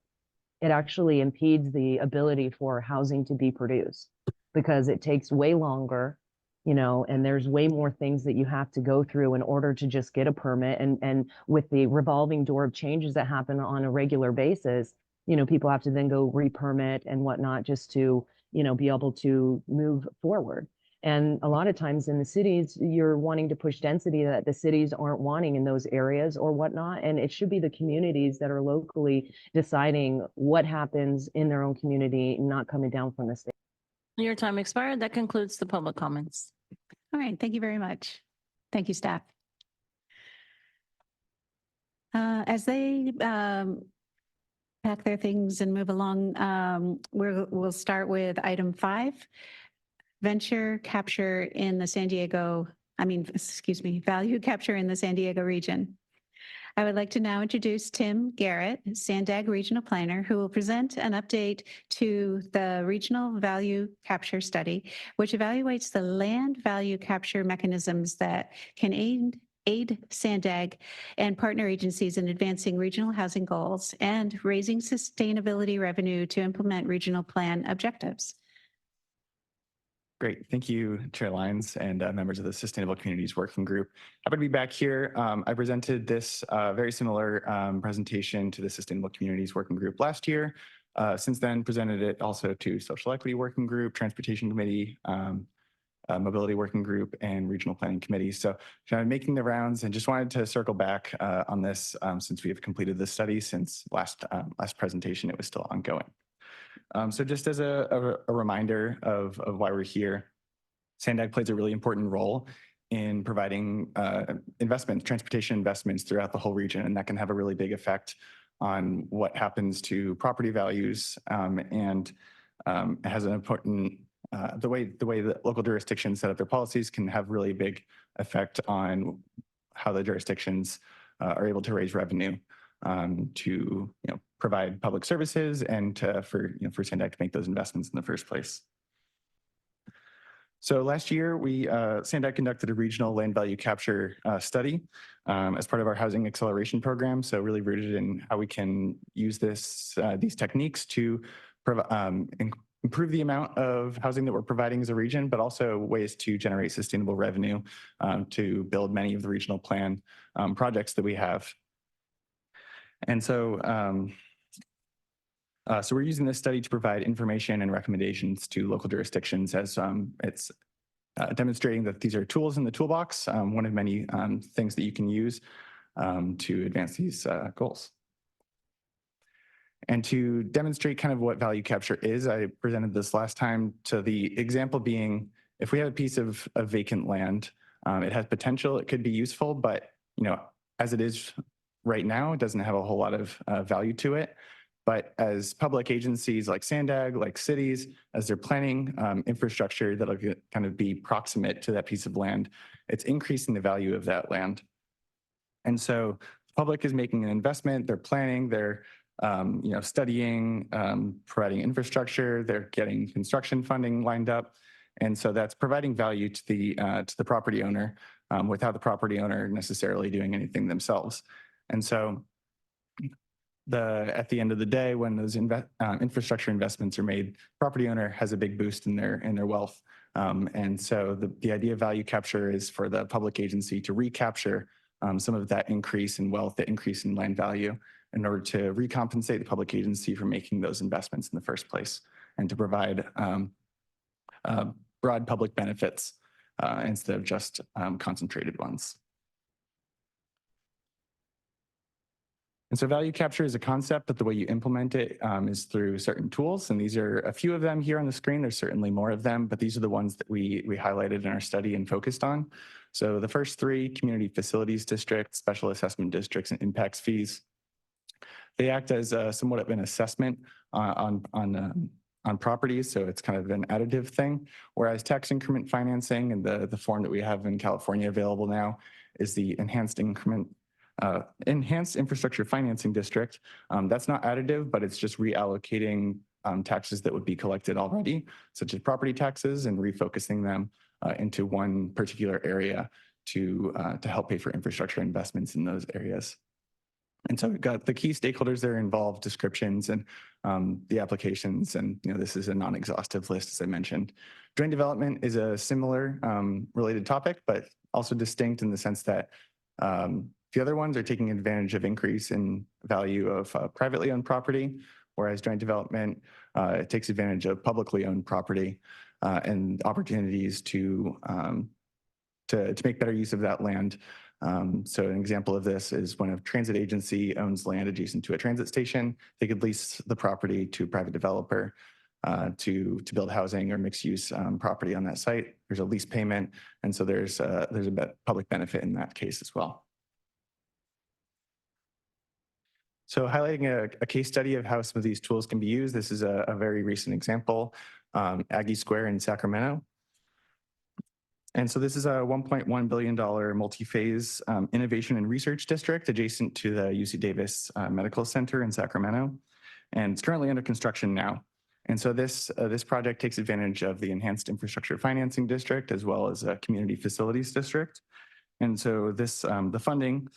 it actually impedes the ability for housing to be produced because it takes way longer, and there's way more things that you have to go through in order to just get a permit. And with the revolving door of changes that happen on a regular basis, people have to then go re-permit and whatnot just to, be able to move forward. And a lot of times in the cities, you're wanting to push density that the cities aren't wanting in those areas or whatnot. And it should be the communities that are locally deciding what happens in their own community, not coming down from the state. Your time expired. That concludes the public comments. All right, thank you very much. Thank you, staff. As they pack their things and move along, we'll start with item 5, value capture in the San Diego region. I would like to now introduce Tim Garrett, SANDAG Regional Planner, who will present an update to the Regional Value Capture Study, which evaluates the land value capture mechanisms that can aid SANDAG and partner agencies in advancing regional housing goals and raising sustainability revenue to implement regional plan objectives. Great. Thank you, Chair Lyons and members of the Sustainable Communities Working Group. Happy to be back here. I presented this very similar presentation to the Sustainable Communities Working Group last year. Since then, presented it also to Social Equity Working Group, Transportation Committee, Mobility Working Group, and Regional Planning Committee. So I'm making the rounds and just wanted to circle back on this since we have completed this study. Since last presentation, it was still ongoing. So just as a reminder of why we're here, SANDAG plays a really important role in providing transportation investments throughout the whole region, and that can have a really big effect on what happens to property values, and it has an important, the way that local jurisdictions set up their policies can have really big effect on how the jurisdictions are able to raise revenue to provide public services and for SANDAG to make those investments in the first place. So last year, SANDAG conducted a regional land value capture study as part of our housing acceleration program. So really rooted in how we can use these techniques to improve the amount of housing that we're providing as a region, but also ways to generate sustainable revenue to build many of the regional plan projects that we have. And so, so we're using this study to provide information and recommendations to local jurisdictions as it's demonstrating that these are tools in the toolbox, one of many things that you can use to advance these goals. And to demonstrate kind of what value capture is, I presented this last time to the example being, if we have a piece of vacant land, it has potential, it could be useful, but as it is right now, it doesn't have a whole lot of value to it. But as public agencies like SANDAG, like cities, as they're planning infrastructure that'll kind of be proximate to that piece of land, it's increasing the value of that land. And so the public is making an investment, they're planning, they're studying, providing infrastructure, they're getting construction funding lined up. And so that's providing value to the property owner without the property owner necessarily doing anything themselves. And so at the end of the day, when those infrastructure investments are made, property owner has a big boost in their wealth. And so the idea of value capture is for the public agency to recapture some of that increase in wealth, the increase in land value, in order to recompensate the public agency for making those investments in the first place, and to provide broad public benefits instead of just concentrated ones. And so value capture is a concept, but the way you implement it is through certain tools. And these are a few of them here on the screen. There's certainly more of them, but these are the ones that we highlighted in our study and focused on. So the first three, community facilities districts, special assessment districts, and impacts fees, they act as somewhat of an assessment on properties. So it's kind of an additive thing. Whereas tax increment financing and the form that we have in California available now is the enhanced infrastructure financing district. That's not additive, but it's just reallocating taxes that would be collected already, such as property taxes, and refocusing them into one particular area to help pay for infrastructure investments in those areas. And so we've got the key stakeholders that are involved, descriptions, and the applications. And this is a non-exhaustive list, as I mentioned. Joint development is a similar related topic, but also distinct in the sense that the other ones are taking advantage of increase in value of privately owned property, whereas joint development takes advantage of publicly owned property and opportunities to make better use of that land. So an example of this is when a transit agency owns land adjacent to a transit station, they could lease the property to a private developer to build housing or mixed use property on that site. There's a lease payment, and so there's a public benefit in that case as well. So highlighting a case study of how some of these tools can be used, this is a very recent example, Aggie Square in Sacramento. And so this is a $1.1 billion multi-phase innovation and research district adjacent to the UC Davis Medical Center in Sacramento. And it's currently under construction now. And so this project takes advantage of the enhanced infrastructure financing district as well as a community facilities district. And so this the funding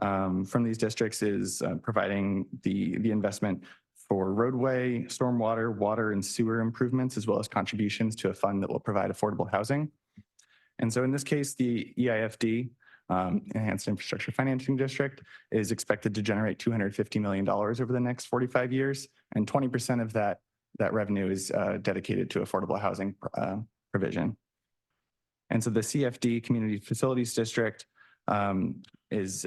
from these districts is providing the investment for roadway, stormwater, water, and sewer improvements, as well as contributions to a fund that will provide affordable housing. And so in this case, the EIFD, Enhanced Infrastructure Financing District, is expected to generate $250 million over the next 45 years, and 20% of that revenue is dedicated to affordable housing provision. And so the CFD, Community Facilities District, is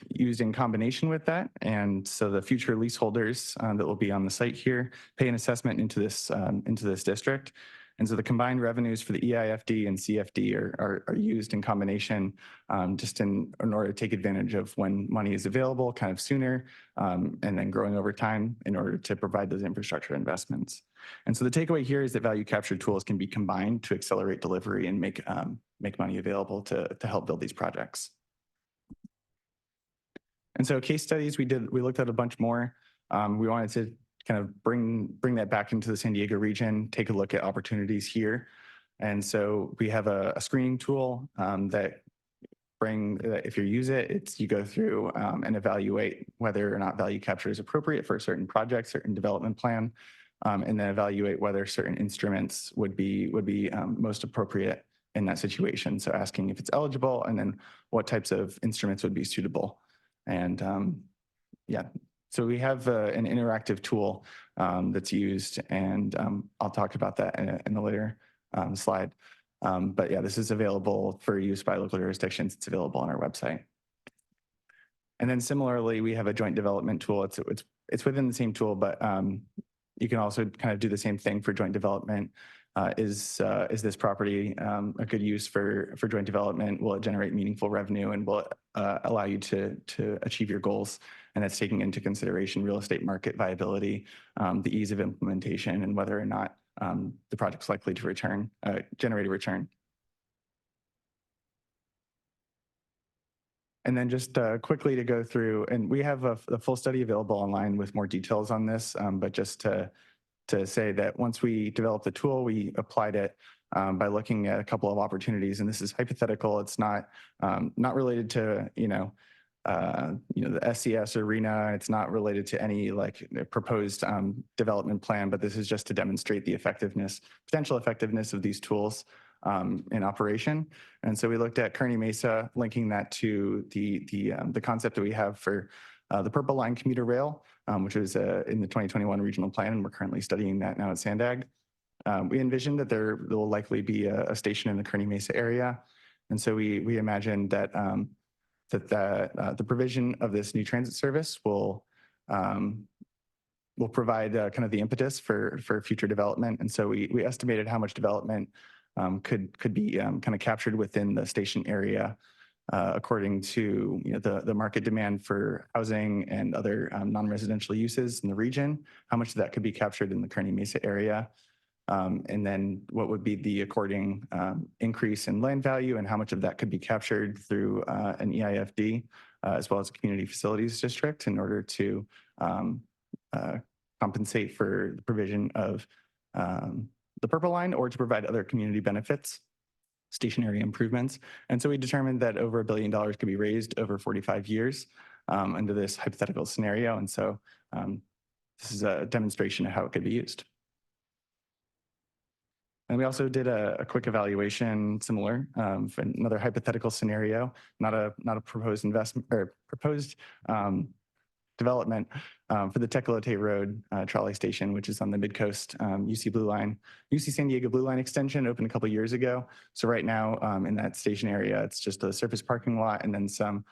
used in combination with that. And so the future leaseholders that will be on the site here pay an assessment into this district. And so the combined revenues for the EIFD and CFD are used in combination just in order to take advantage of when money is available kind of sooner and then growing over time in order to provide those infrastructure investments. And so the takeaway here is that value capture tools can be combined to accelerate delivery and make money available to help build these projects. And so case studies, we looked at a bunch more. We wanted to kind of bring that back into the San Diego region, take a look at opportunities here. And so we have a screening tool that if you use it, you go through and evaluate whether or not value capture is appropriate for a certain project, certain development plan. and then evaluate whether certain instruments would be most appropriate in that situation. So asking if it's eligible and then what types of instruments would be suitable. And yeah, so we have an interactive tool that's used, and I'll talk about that in a later slide. But yeah, this is available for use by local jurisdictions. It's available on our website. And then similarly, we have a joint development tool. It's within the same tool, but you can also kind of do the same thing for joint development. Is this property a good use for joint development? Will it generate meaningful revenue, and will it allow you to achieve your goals? And that's taking into consideration real estate market viability, the ease of implementation, and whether or not the project's likely to generate a return. And then just quickly to go through, and we have a full study available online with more details on this, but just to say that once we developed the tool, we applied it by looking at a couple of opportunities, and this is hypothetical. It's not related to the SCS or RENA. It's not related to any proposed development plan, but this is just to demonstrate the potential effectiveness of these tools in operation. And so we looked at Kearney Mesa, linking that to the concept that we have for the Purple Line commuter rail, which was in the 2021 regional plan, and we're currently studying that now at SANDAG. We envisioned that there will likely be a station in the Kearney Mesa area, and so we imagined that the provision of this new transit service will provide kind of the impetus for future development. And so we estimated how much development could be kind of captured within the station area according to the market demand for housing and other non-residential uses in the region, how much of that could be captured in the Kearney Mesa area, and then what would be the according increase in land value and how much of that could be captured through an EIFD as well as a community facilities district in order to compensate for the provision of the Purple Line or to provide other community benefits, stationary improvements. And so we determined that over $1 billion could be raised over 45 years under this hypothetical scenario. And so this is a demonstration of how it could be used. And we also did a quick evaluation similar for another hypothetical scenario, not a proposed investment or proposed development for the Tecolote Road trolley station, which is on the Midcoast UC San Diego Blue Line extension, opened a couple years ago. So right now in that station area, it's just a surface parking lot and then some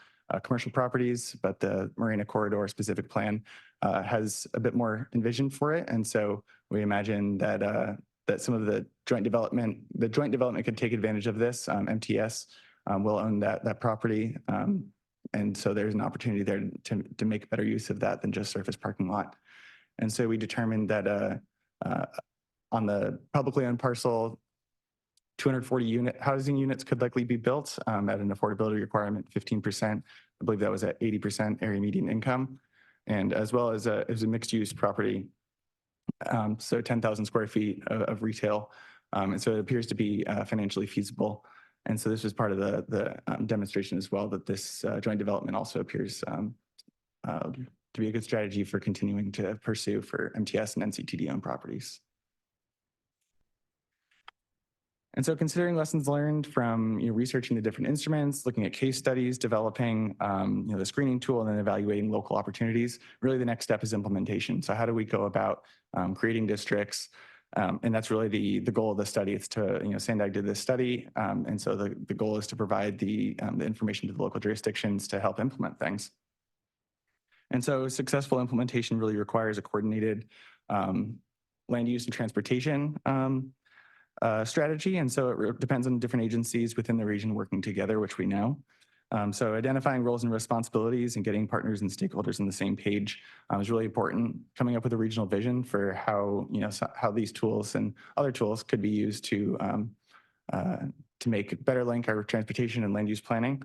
commercial properties, but the Marina Corridor specific plan has a bit more envisioned for it. And so we imagine that some of the joint development could take advantage of this. MTS will own that property. And so there's an opportunity there to make better use of that than just surface parking lot. And so we determined that on the publicly owned parcel, 240 housing units could likely be built at an affordability requirement 15%. I believe that was at 80% area median income, and as well as a mixed use property. So 10,000 square feet of retail. And so it appears to be financially feasible. And so this was part of the demonstration as well, that this joint development also appears to be a good strategy for continuing to pursue for MTS and NCTD owned properties. And so considering lessons learned from researching the different instruments, looking at case studies, developing the screening tool, and then evaluating local opportunities, really the next step is implementation. So how do we go about creating districts? And that's really the goal of the study. It's to, SANDAG did this study. And so the goal is to provide the information to the local jurisdictions to help implement things. And so successful implementation really requires a coordinated land use and transportation strategy. And so it depends on different agencies within the region working together, which we know. So identifying roles and responsibilities and getting partners and stakeholders on the same page is really important. Coming up with a regional vision for how, how these tools and other tools could be used to make better link our transportation and land use planning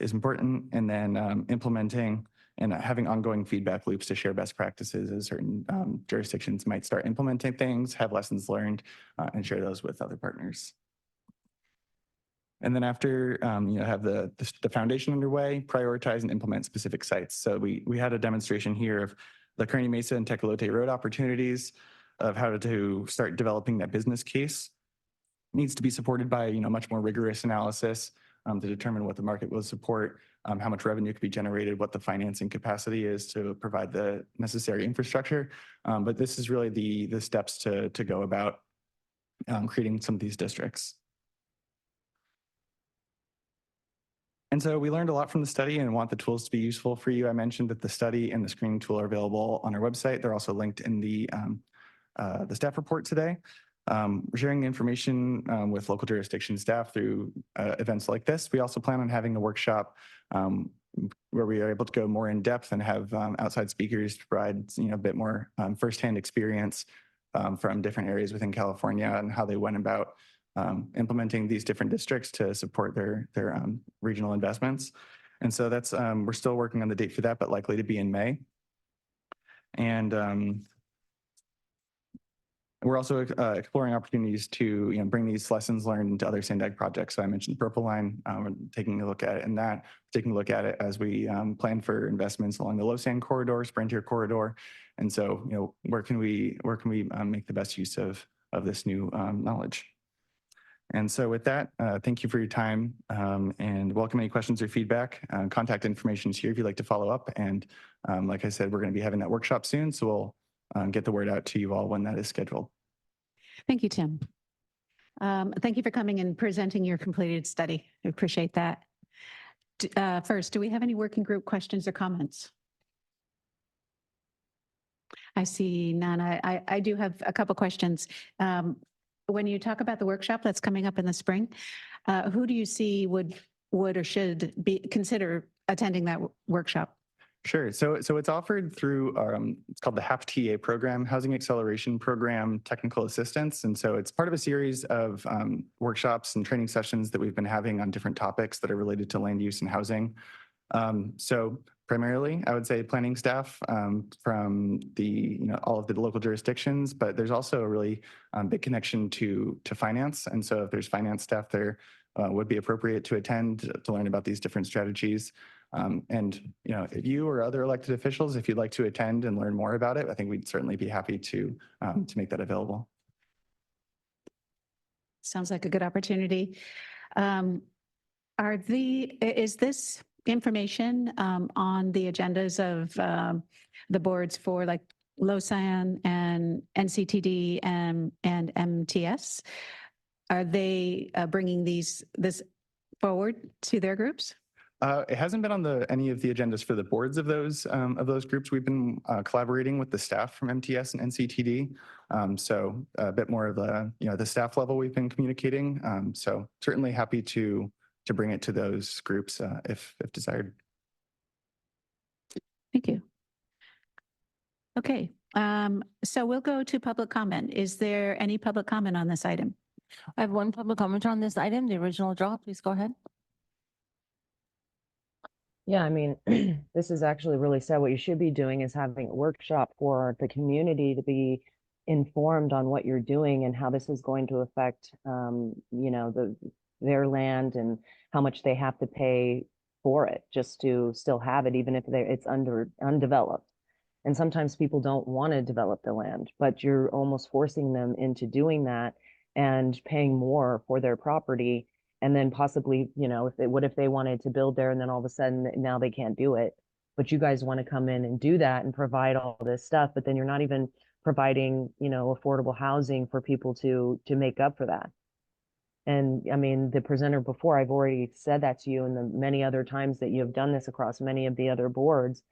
is important. And then implementing and having ongoing feedback loops to share best practices as certain jurisdictions might start implementing things, have lessons learned, and share those with other partners. And then after, have the foundation underway, prioritize and implement specific sites. So we had a demonstration here of the Kearney Mesa and Tecolote Road opportunities of how to start developing that business case needs to be supported by, much more rigorous analysis to determine what the market will support, how much revenue could be generated, what the financing capacity is to provide the necessary infrastructure. But this is really the steps to go about creating some of these districts. And so we learned a lot from the study and want the tools to be useful for you. I mentioned that the study and the screening tool are available on our website. They're also linked in the staff report today. We're sharing information with local jurisdiction staff through events like this. We also plan on having a workshop where we are able to go more in depth and have outside speakers provide a bit more firsthand experience from different areas within California and how they went about implementing these different districts to support their regional investments. And so that's we're still working on the date for that, but likely to be in May. And we're also exploring opportunities to bring these lessons learned into other SANDAG projects. So I mentioned the Purple Line. We're taking a look at it in that, taking a look at it as we plan for investments along the Low Sand Corridor, Sprintier Corridor. And so, where can we make the best use of this new knowledge? And so with that, thank you for your time and welcome any questions or feedback. Contact information is here if you'd like to follow up. And like I said, we're going to be having that workshop soon. So we'll get the word out to you all when that is scheduled. Thank you, Tim. Thank you for coming and presenting your completed study. I appreciate that. First, do we have any working group questions or comments? I see none. I do have a couple questions. When you talk about the workshop that's coming up in the spring, who do you see would or should consider attending that workshop? Sure. So it's offered through, it's called the HAP-TA program, Housing Acceleration Program Technical Assistance. And so it's part of a series of workshops and training sessions that we've been having on different topics that are related to land use and housing. So primarily, I would say planning staff from the all of the local jurisdictions, but there's also a really big connection to finance. And so if there's finance staff there, would be appropriate to attend to learn about these different strategies. And if you or other elected officials, if you'd like to attend and learn more about it, I think we'd certainly be happy to make that available. Sounds like a good opportunity. Is this information on the agendas of the boards for like LoSAN and NCTD and MTS? Are they bringing this forward to their groups? It hasn't been on any of the agendas for the boards of those groups. We've been collaborating with the staff from MTS and NCTD. So a bit more of the staff level we've been communicating. So certainly happy to bring it to those groups if desired. Thank you. Okay, so we'll go to public comment. Is there any public comment on this item? I have one public comment on this item, the original draw. Please go ahead. Yeah, I mean, this is actually really sad. What you should be doing is having a workshop for the community to be informed on what you're doing and how this is going to affect, their land and how much they have to pay for it just to still have it, even if it's undeveloped. And sometimes people don't want to develop the land, but you're almost forcing them into doing that and paying more for their property. And then possibly, what if they wanted to build there and then all of a sudden now they can't do it, but you guys want to come in and do that and provide all this stuff, but then you're not even providing, affordable housing for people to make up for that. And I mean, the presenter before, I've already said that to you and the many other times that you have done this across many of the other boards,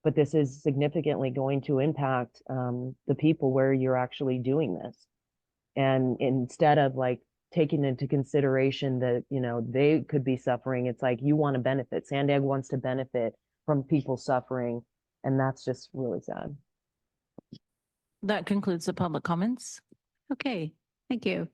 but this is significantly going to impact the people where you're actually doing this. And instead of like taking into consideration that, they could be suffering, it's like you want to benefit. SANDAG wants to benefit from people suffering. And that's just really sad. That concludes the public comments. Okay, thank you.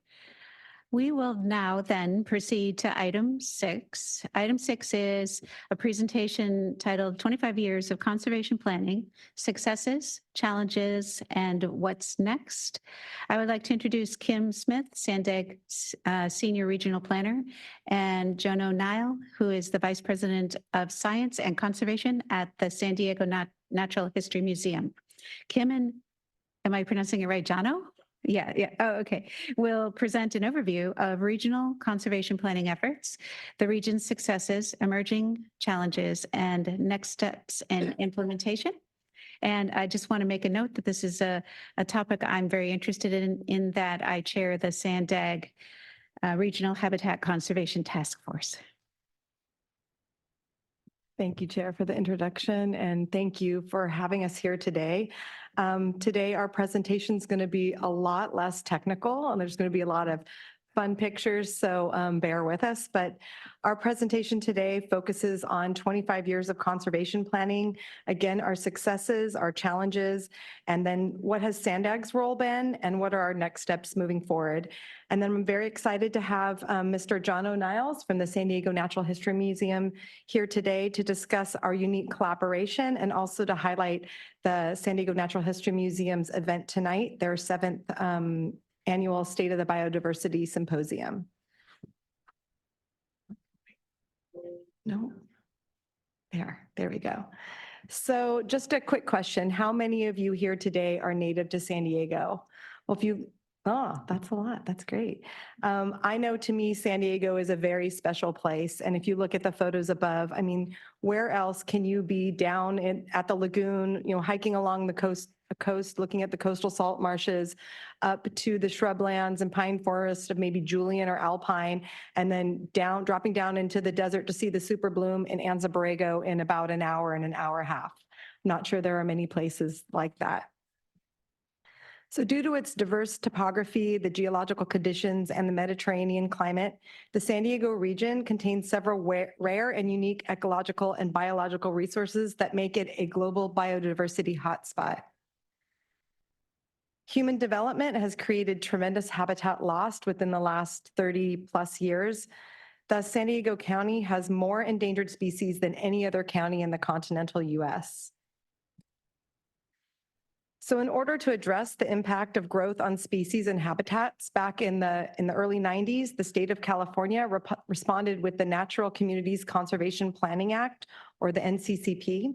We will now then proceed to item 6. Item 6 is a presentation titled 25 Years of Conservation Planning, Successes, Challenges, and What's Next. I would like to introduce Kim Smith, SANDAG Senior Regional Planner, and Jono Nile, who is the Vice President of Science and Conservation at the San Diego Natural History Museum. Kim and, am I pronouncing it right, Jano? Yeah. Oh, okay. Will present an overview of regional conservation planning efforts, the region's successes, emerging challenges, and next steps in implementation. And I just want to make a note that this is a topic I'm very interested in that I chair the SANDAG Regional Habitat Conservation Task Force. Thank you, Chair, for the introduction, and thank you for having us here today. Today, our presentation is going to be a lot less technical, and there's going to be a lot of fun pictures, so bear with us. But our presentation today focuses on 25 years of conservation planning, again, our successes, our challenges, and then what has SANDAG's role been, and what are our next steps moving forward. And then I'm very excited to have Mr. John O'Niles from the San Diego Natural History Museum here today to discuss our unique collaboration and also to highlight the San Diego Natural History Museum's event tonight, their 7th annual State of the Biodiversity Symposium. No? There we go. So just a quick question. How many of you here today are native to San Diego? Well, that's a lot. That's great. I know to me, San Diego is a very special place. And if you look at the photos above, I mean, where else can you be down at the lagoon, hiking along the coast, looking at the coastal salt marshes, up to the shrublands and pine forests of maybe Julian or Alpine, and then dropping down into the desert to see the super bloom in Anza Borrego in about an hour and an hour and a half. Not sure there are many places like that. So due to its diverse topography, the geological conditions, and the Mediterranean climate, the San Diego region contains several rare and unique ecological and biological resources that make it a global biodiversity hotspot. Human development has created tremendous habitat loss within the last 30 plus years. Thus, San Diego County has more endangered species than any other county in the continental US. So in order to address the impact of growth on species and habitats, back in the early 90s, the state of California responded with the Natural Communities Conservation Planning Act, or the NCCP.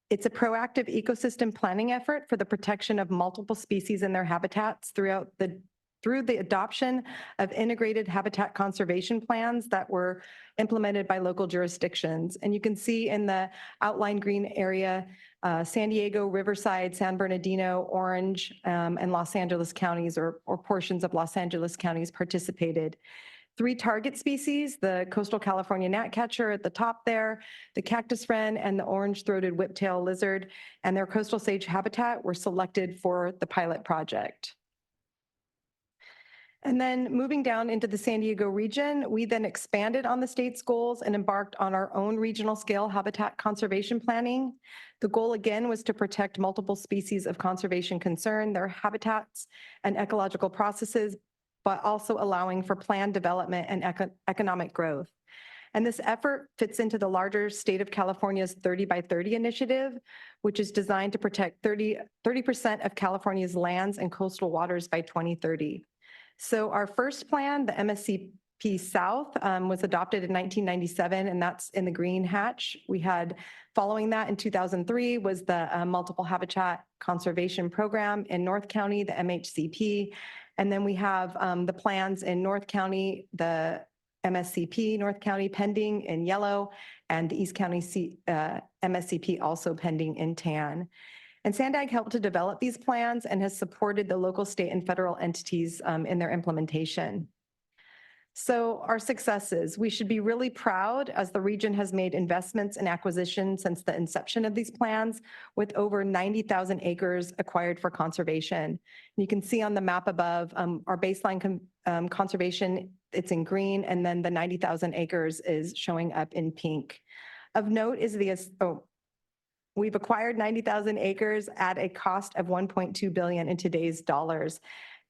It's a proactive ecosystem planning effort for the protection of multiple species and their habitats through the adoption of integrated habitat conservation plans that were implemented by local jurisdictions. And you can see in the outlined green area, San Diego, Riverside, San Bernardino, Orange, and Los Angeles counties or portions of Los Angeles counties participated. 3 target species, the coastal California gnatcatcher at the top there, the cactus wren, and the orange-throated whiptail lizard, and their coastal sage habitat were selected for the pilot project. And then moving down into the San Diego region, we then expanded on the state's goals and embarked on our own regional scale habitat conservation planning. The goal again was to protect multiple species of conservation concern, their habitats and ecological processes, but also allowing for planned development and economic growth. And this effort fits into the larger state of California's 30 by 30 initiative, which is designed to protect 30% of California's lands and coastal waters by 2030. So our first plan, the MSCP South, was adopted in 1997, and that's in the green hatch. We had, following that in 2003, was the Multiple Habitat Conservation Program in North County, the MHCP. And then we have the plans in North County, the MSCP North County pending in yellow, and the East County MSCP also pending in tan. And SANDAG helped to develop these plans and has supported the local, state, and federal entities in their implementation. So our successes, we should be really proud as the region has made investments and acquisitions since the inception of these plans, with over 90,000 acres acquired for conservation. You can see on the map above our baseline conservation, it's in green, and then the 90,000 acres is showing up in pink. Of note is we've acquired 90,000 acres at a cost of $1.2 billion in today's dollars.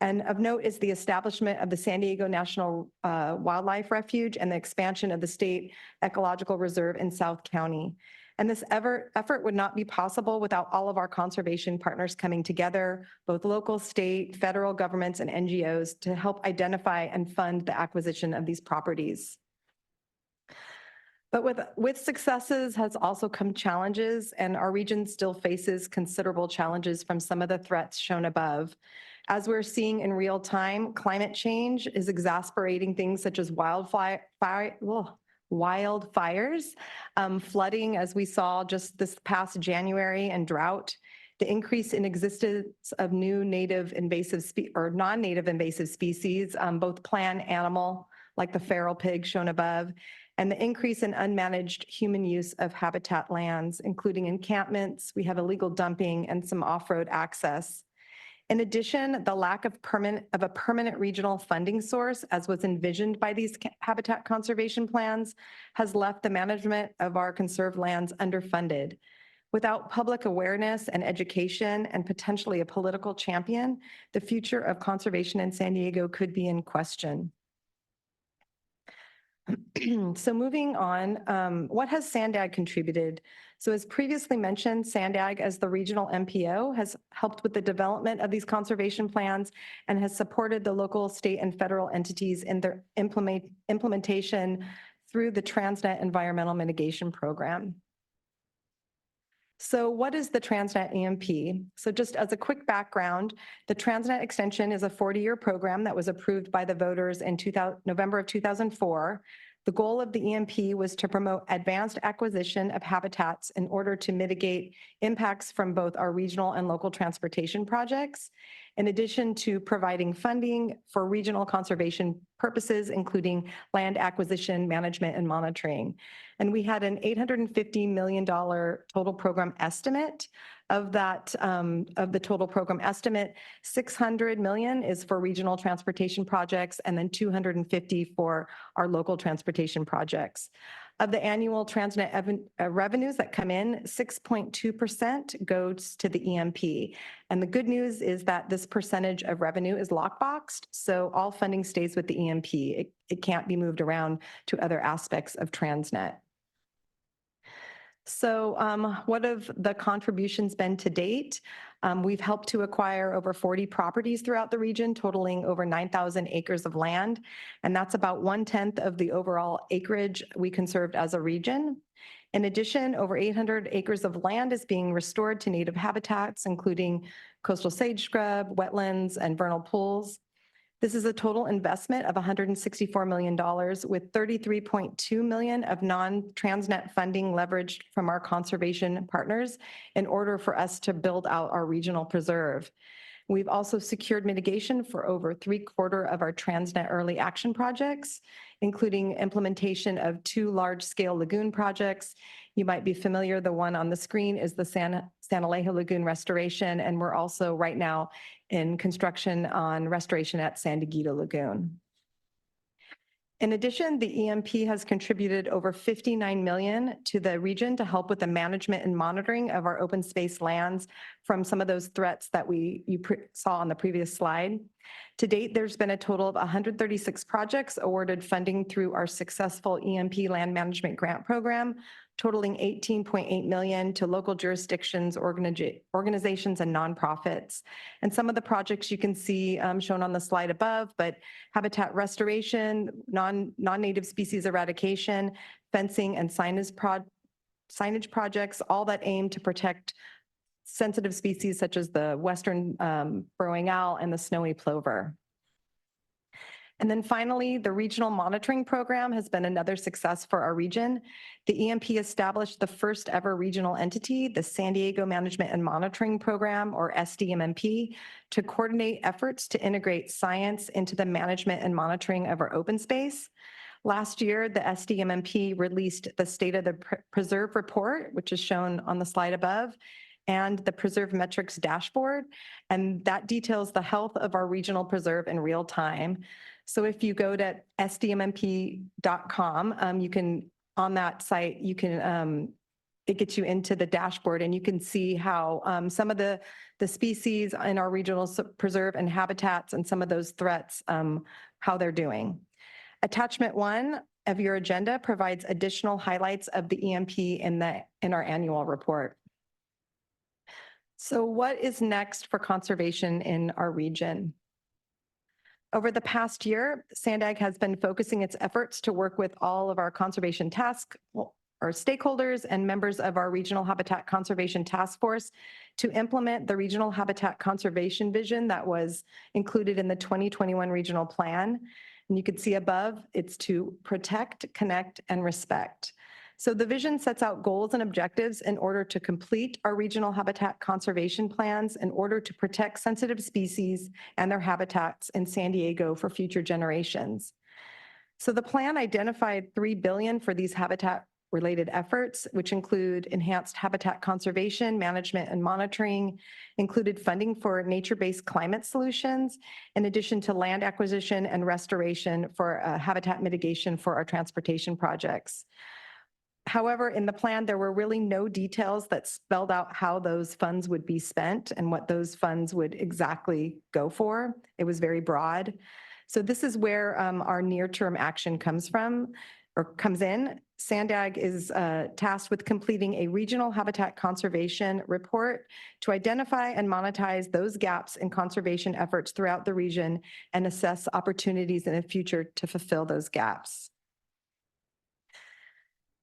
And of note is the establishment of the San Diego National Wildlife Refuge and the expansion of the State Ecological Reserve in South County. And this effort would not be possible without all of our conservation partners coming together, both local, state, federal governments, and NGOs to help identify and fund the acquisition of these properties. But with successes has also come challenges, and our region still faces considerable challenges from some of the threats shown above. As we're seeing in real time, climate change is exacerbating things such as wildfires, flooding, as we saw just this past January, and drought. The increase in existence of new native invasive or non-native invasive species, both plant, animal, like the feral pig shown above, and the increase in unmanaged human use of habitat lands, including encampments. We have illegal dumping and some off-road access. In addition, the lack of a permanent regional funding source, as was envisioned by these habitat conservation plans, has left the management of our conserved lands underfunded. Without public awareness and education and potentially a political champion, the future of conservation in San Diego could be in question. So moving on, what has SANDAG contributed? So as previously mentioned, SANDAG as the regional MPO has helped with the development of these conservation plans and has supported the local, state, and federal entities in their implementation through the Transnet Environmental Mitigation Program. So what is the Transnet EMP? So just as a quick background, the Transnet extension is a 40-year program that was approved by the voters in November of 2004. The goal of the EMP was to promote advanced acquisition of habitats in order to mitigate impacts from both our regional and local transportation projects, in addition to providing funding for regional conservation purposes, including land acquisition, management, and monitoring. And we had an $850 million total program estimate. Of that, of the total program estimate, $600 million is for regional transportation projects, and then $250 for our local transportation projects. Of the annual Transnet revenues that come in, 6.2% goes to the EMP. And the good news is that this percentage of revenue is lockboxed, so all funding stays with the EMP. It can't be moved around to other aspects of Transnet. So what have the contributions been to date? We've helped to acquire over 40 properties throughout the region, totaling over 9,000 acres of land. And that's about 1/10 of the overall acreage we conserved as a region. In addition, over 800 acres of land is being restored to native habitats, including coastal sage scrub, wetlands, and vernal pools. This is a total investment of $164 million, with $33.2 million of non-Transnet funding leveraged from our conservation partners in order for us to build out our regional preserve. We've also secured mitigation for over 3/4 of our Transnet early action projects, including implementation of 2 large-scale lagoon projects. You might be familiar, the one on the screen is the San Alejo Lagoon restoration, and we're also right now in construction on restoration at San Dieguito Lagoon. In addition, the EMP has contributed over $59 million to the region to help with the management and monitoring of our open space lands from some of those threats that you saw on the previous slide. To date, there's been a total of 136 projects awarded funding through our successful EMP land management grant program, totaling $18.8 million to local jurisdictions, organizations, and nonprofits. And some of the projects you can see shown on the slide above, but habitat restoration, non-native species eradication, fencing, and signage projects, all that aim to protect sensitive species such as the western burrowing owl and the snowy plover. And then finally, the regional monitoring program has been another success for our region. The EMP established the first ever regional entity, the San Diego Management and Monitoring Program, or SDMMP, to coordinate efforts to integrate science into the management and monitoring of our open space. Last year, the SDMMP released the State of the Preserve Report, which is shown on the slide above, and the Preserve Metrics Dashboard, and that details the health of our regional preserve in real time. So if you go to sdmmp.com, you can, on that site, you can, it gets you into the dashboard, and you can see how some of the species in our regional preserve and habitats and some of those threats, how they're doing. Attachment 1 of your agenda provides additional highlights of the EMP in our annual report. So what is next for conservation in our region? Over the past year, SANDAG has been focusing its efforts to work with all of our conservation our stakeholders and members of our Regional Habitat Conservation Task Force to implement the Regional Habitat Conservation Vision that was included in the 2021 Regional Plan. And you can see above, it's to protect, connect, and respect. So the vision sets out goals and objectives in order to complete our regional habitat conservation plans in order to protect sensitive species and their habitats in San Diego for future generations. So the plan identified $3 billion for these habitat-related efforts, which include enhanced habitat conservation, management, and monitoring, included funding for nature-based climate solutions, in addition to land acquisition and restoration for habitat mitigation for our transportation projects. However, in the plan, there were really no details that spelled out how those funds would be spent and what those funds would exactly go for. It was very broad. So this is where our near-term action comes in. SANDAG is tasked with completing a regional habitat conservation report to identify and monetize those gaps in conservation efforts throughout the region and assess opportunities in the future to fulfill those gaps.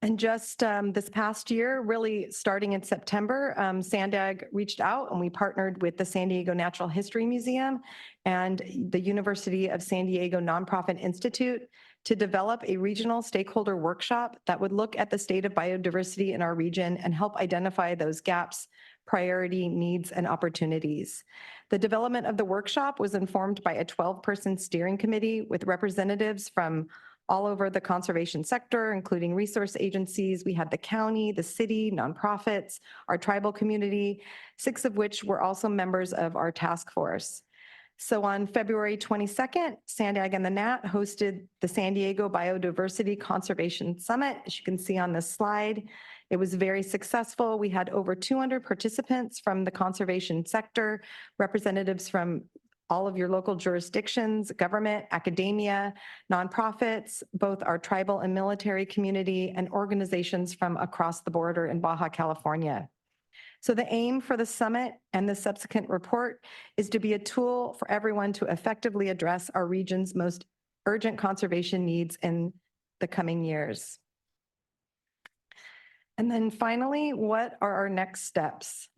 And just this past year, really starting in September, SANDAG reached out and we partnered with the San Diego Natural History Museum and the University of San Diego Nonprofit Institute to develop a regional stakeholder workshop that would look at the state of biodiversity in our region and help identify those gaps, priority needs, and opportunities. The development of the workshop was informed by a 12-person steering committee with representatives from all over the conservation sector, including resource agencies. We had the county, the city, nonprofits, our tribal community, 6 of which were also members of our task force. So on February 22nd, SANDAG and the NAT hosted the San Diego Biodiversity Conservation Summit, as you can see on this slide. It was very successful. We had over 200 participants from the conservation sector, representatives from all of your local jurisdictions, government, academia, nonprofits, both our tribal and military community, and organizations from across the border in Baja California. So the aim for the summit and the subsequent report is to be a tool for everyone to effectively address our region's most urgent conservation needs in the coming years. And then finally, what are our next steps?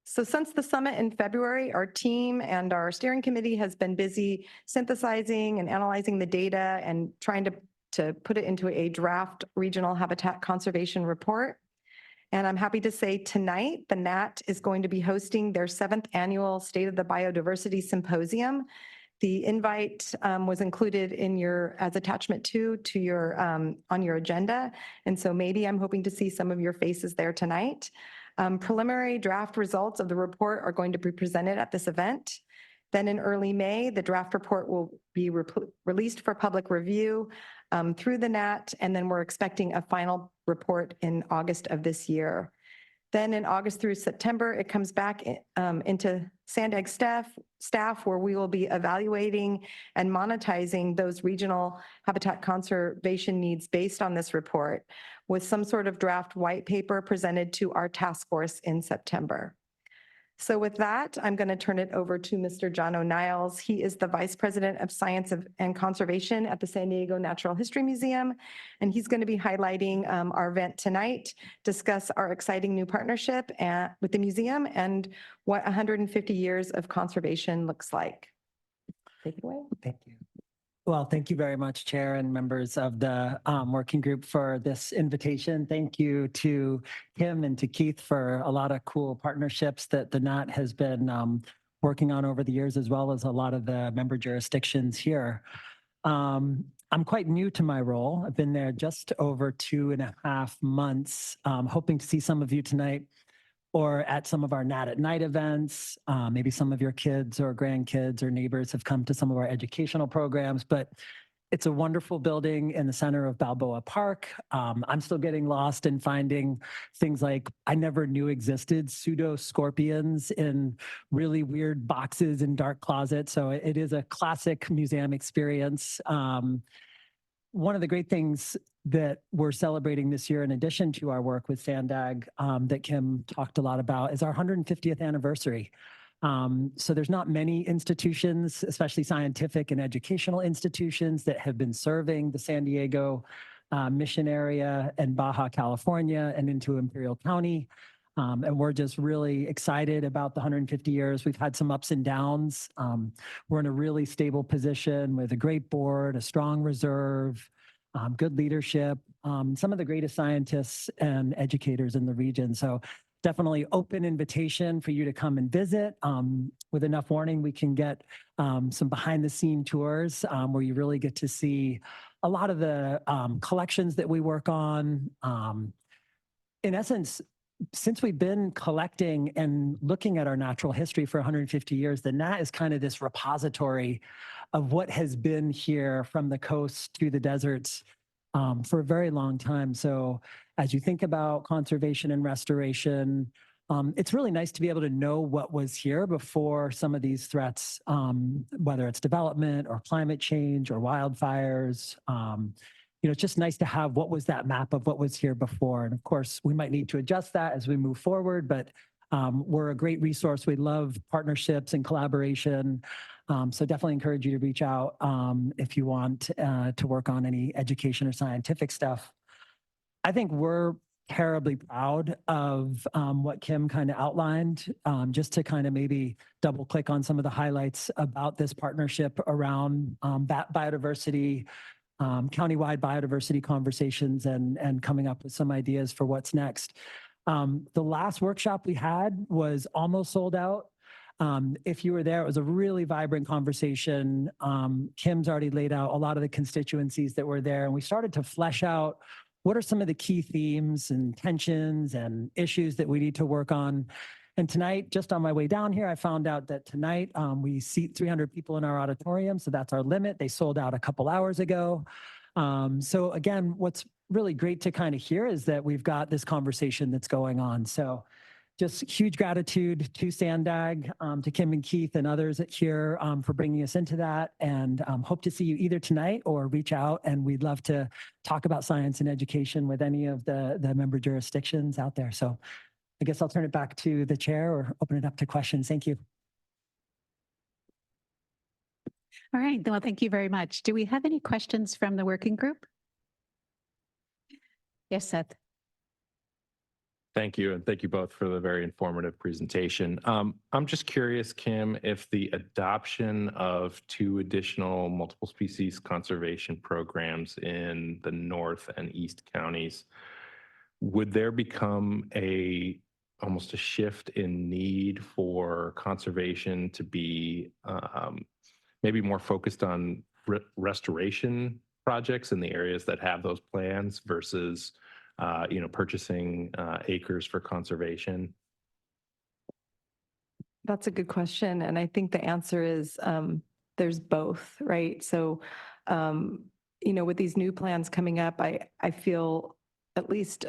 So since the summit in February, our team and our steering committee has been busy synthesizing and analyzing the data and trying to put it into a draft regional habitat conservation report. And I'm happy to say tonight, the NAT is going to be hosting their 7th annual State of the Biodiversity Symposium. The invite was included in as attachment 2 to your on your agenda. And so maybe I'm hoping to see some of your faces there tonight. Preliminary draft results of the report are going to be presented at this event. Then in early May, the draft report will be released for public review through the NAT, and then we're expecting a final report in August of this year. Then in August through September, it comes back into SANDAG staff where we will be evaluating and monetizing those regional habitat conservation needs based on this report with some sort of draft white paper presented to our task force in September. So with that, I'm going to turn it over to Mr. John O'Niles. He is the Vice President of Science and Conservation at the San Diego Natural History Museum, and he's going to be highlighting our event tonight, discuss our exciting new partnership with the museum and what 150 years of conservation looks like. Take it away. Thank you. Well, thank you very much, Chair and members of the working group for this invitation. Thank you to Kim and to Keith for a lot of cool partnerships that the NAT has been working on over the years, as well as a lot of the member jurisdictions here. I'm quite new to my role. I've been there just over 2.5 months, hoping to see some of you tonight or at some of our NAT at Night events. Maybe some of your kids or grandkids or neighbors have come to some of our educational programs, but it's a wonderful building in the center of Balboa Park. I'm still getting lost in finding things like I never knew existed, pseudo scorpions in really weird boxes in dark closets. So it is a classic museum experience. One of the great things that we're celebrating this year, in addition to our work with SANDAG that Kim talked a lot about, is our 150th anniversary. So there's not many institutions, especially scientific and educational institutions, that have been serving the San Diego mission area and Baja California and into Imperial County. And we're just really excited about the 150 years. We've had some ups and downs. We're in a really stable position with a great board, a strong reserve, good leadership, some of the greatest scientists and educators in the region. So definitely open invitation for you to come and visit. With enough warning, we can get some behind the scene tours where you really get to see a lot of the collections that we work on. In essence, since we've been collecting and looking at our natural history for 150 years, the NAT is kind of this repository of what has been here from the coast to the deserts for a very long time. So as you think about conservation and restoration, it's really nice to be able to know what was here before some of these threats, whether it's development or climate change or wildfires. It's just nice to have what was that map of what was here before. And of course, we might need to adjust that as we move forward, but we're a great resource. We love partnerships and collaboration. So definitely encourage you to reach out if you want to work on any education or scientific stuff. I think we're terribly proud of what Kim kind of outlined, just to kind of maybe double click on some of the highlights about this partnership around biodiversity, countywide biodiversity conversations, and coming up with some ideas for what's next. The last workshop we had was almost sold out. If you were there, it was a really vibrant conversation. Kim's already laid out a lot of the constituencies that were there, and we started to flesh out what are some of the key themes and tensions and issues that we need to work on. And tonight, just on my way down here, I found out that tonight we seat 300 people in our auditorium. So that's our limit. They sold out a couple hours ago. So again, what's really great to kind of hear is that we've got this conversation that's going on. So just huge gratitude to SANDAG, to Kim and Keith and others here for bringing us into that, and hope to see you either tonight or reach out. And we'd love to talk about science and education with any of the member jurisdictions out there. So I guess I'll turn it back to the chair or open it up to questions. Thank you. All right. Well, thank you very much. Do we have any questions from the working group? Yes, Seth. Thank you, and thank you both for the very informative presentation. I'm just curious, Kim, if the adoption of 2 additional multiple species conservation programs in the North and East counties, would there become almost a shift in need for conservation to be maybe more focused on restoration projects in the areas that have those plans versus purchasing acres for conservation? That's a good question. And I think the answer is there's both, right? So, with these new plans coming up, I feel at least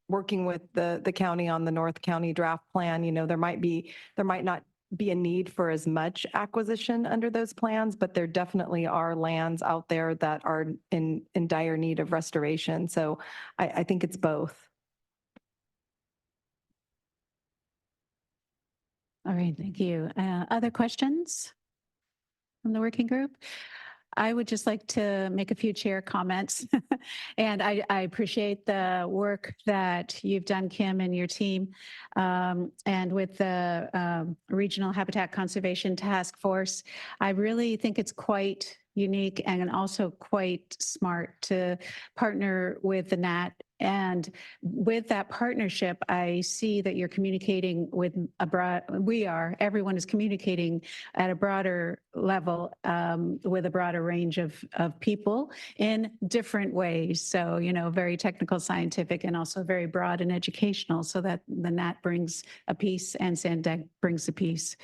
working with the county on the North County draft plan, there might not be a need for as much acquisition under those plans, but there definitely are lands out there that are in dire need of restoration. So I think it's both. All right, thank you. Other questions from the working group? I would just like to make a few chair comments. And I appreciate the work that you've done, Kim, and your team. And with the Regional Habitat Conservation Task Force, I really think it's quite unique and also quite smart to partner with the NAT. And with that partnership, I see that you're communicating with everyone is communicating at a broader level with a broader range of people in different ways. So, very technical, scientific, and also very broad and educational, so that the NAT brings a piece and SANDAG brings a piece.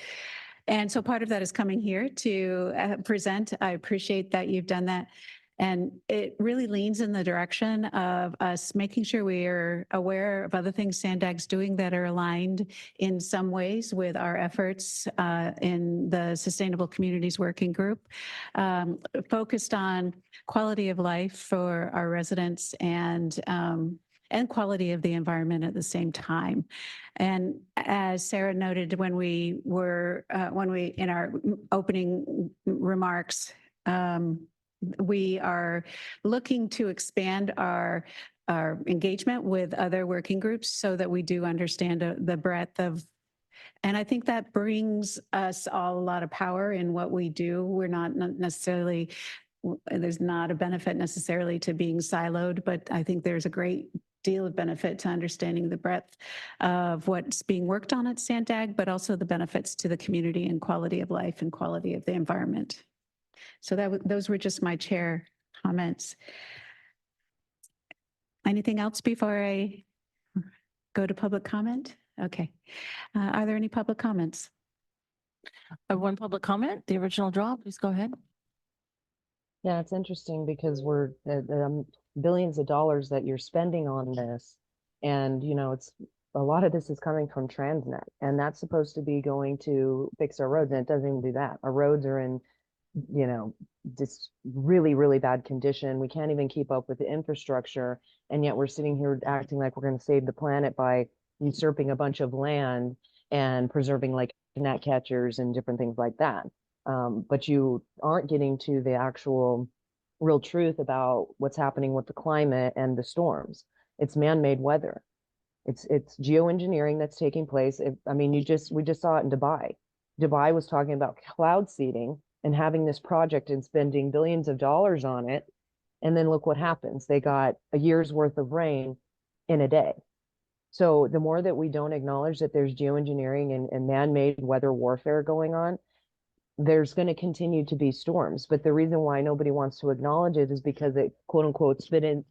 And so part of that is coming here to present. I appreciate that you've done that. And it really leans in the direction of us making sure we are aware of other things SANDAG's doing that are aligned in some ways with our efforts in the Sustainable Communities Working Group, focused on quality of life for our residents and and quality of the environment at the same time. And as Sarah noted, when we in our opening remarks, we are looking to expand our engagement with other working groups so that we do understand the breadth of, and I think that brings us all a lot of power in what we do. We're not necessarily, there's not a benefit necessarily to being siloed, but I think there's a great deal of benefit to understanding the breadth of what's being worked on at SANDAG, but also the benefits to the community and quality of life and quality of the environment. So those were just my chair comments. Anything else before I go to public comment? Okay. Are there any public comments? One public comment, the original draw, please go ahead. Yeah, it's interesting because we're billions of dollars that you're spending on this. And, you know, it's a lot of this is coming from Transnet, and that's supposed to be going to fix our roads. And it doesn't even do that. Our roads are in, you know, this really, really bad condition. We can't even keep up with the infrastructure. And yet we're sitting here acting like we're going to save the planet by usurping a bunch of land and preserving like gnat catchers and different things like that. But you aren't getting to the actual real truth about what's happening with the climate and the storms. It's man-made weather. It's geoengineering that's taking place. I mean, we just saw it in Dubai. Dubai was talking about cloud seeding and having this project and spending billions of dollars on it. And then look what happens. They got a year's worth of rain in a day. So the more that we don't acknowledge that there's geoengineering and man-made weather warfare going on, there's going to continue to be storms. But the reason why nobody wants to acknowledge it is because it, quote unquote,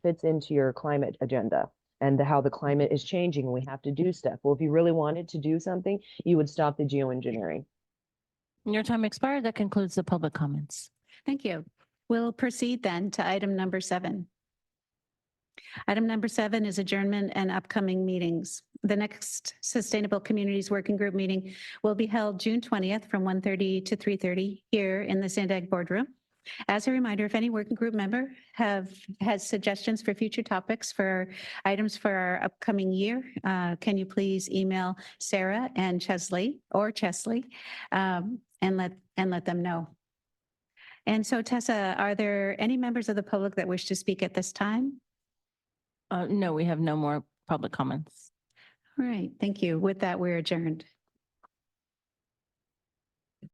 fits into your climate agenda and how the climate is changing. We have to do stuff. Well, if you really wanted to do something, you would stop the geoengineering. Your time expired. That concludes the public comments. Thank you. We'll proceed then to item number 7. Item number 7 is adjournment and upcoming meetings. The next Sustainable Communities Working Group meeting will be held June 20th from 1:30 to 3:30 here in the SANDAG boardroom. As a reminder, if any working group member has suggestions for future topics for items for our upcoming year, can you please email Sarah and Chesley and let them know. And so, Tessa, are there any members of the public that wish to speak at this time? No, we have no more public comments. All right, thank you. With that, we're adjourned.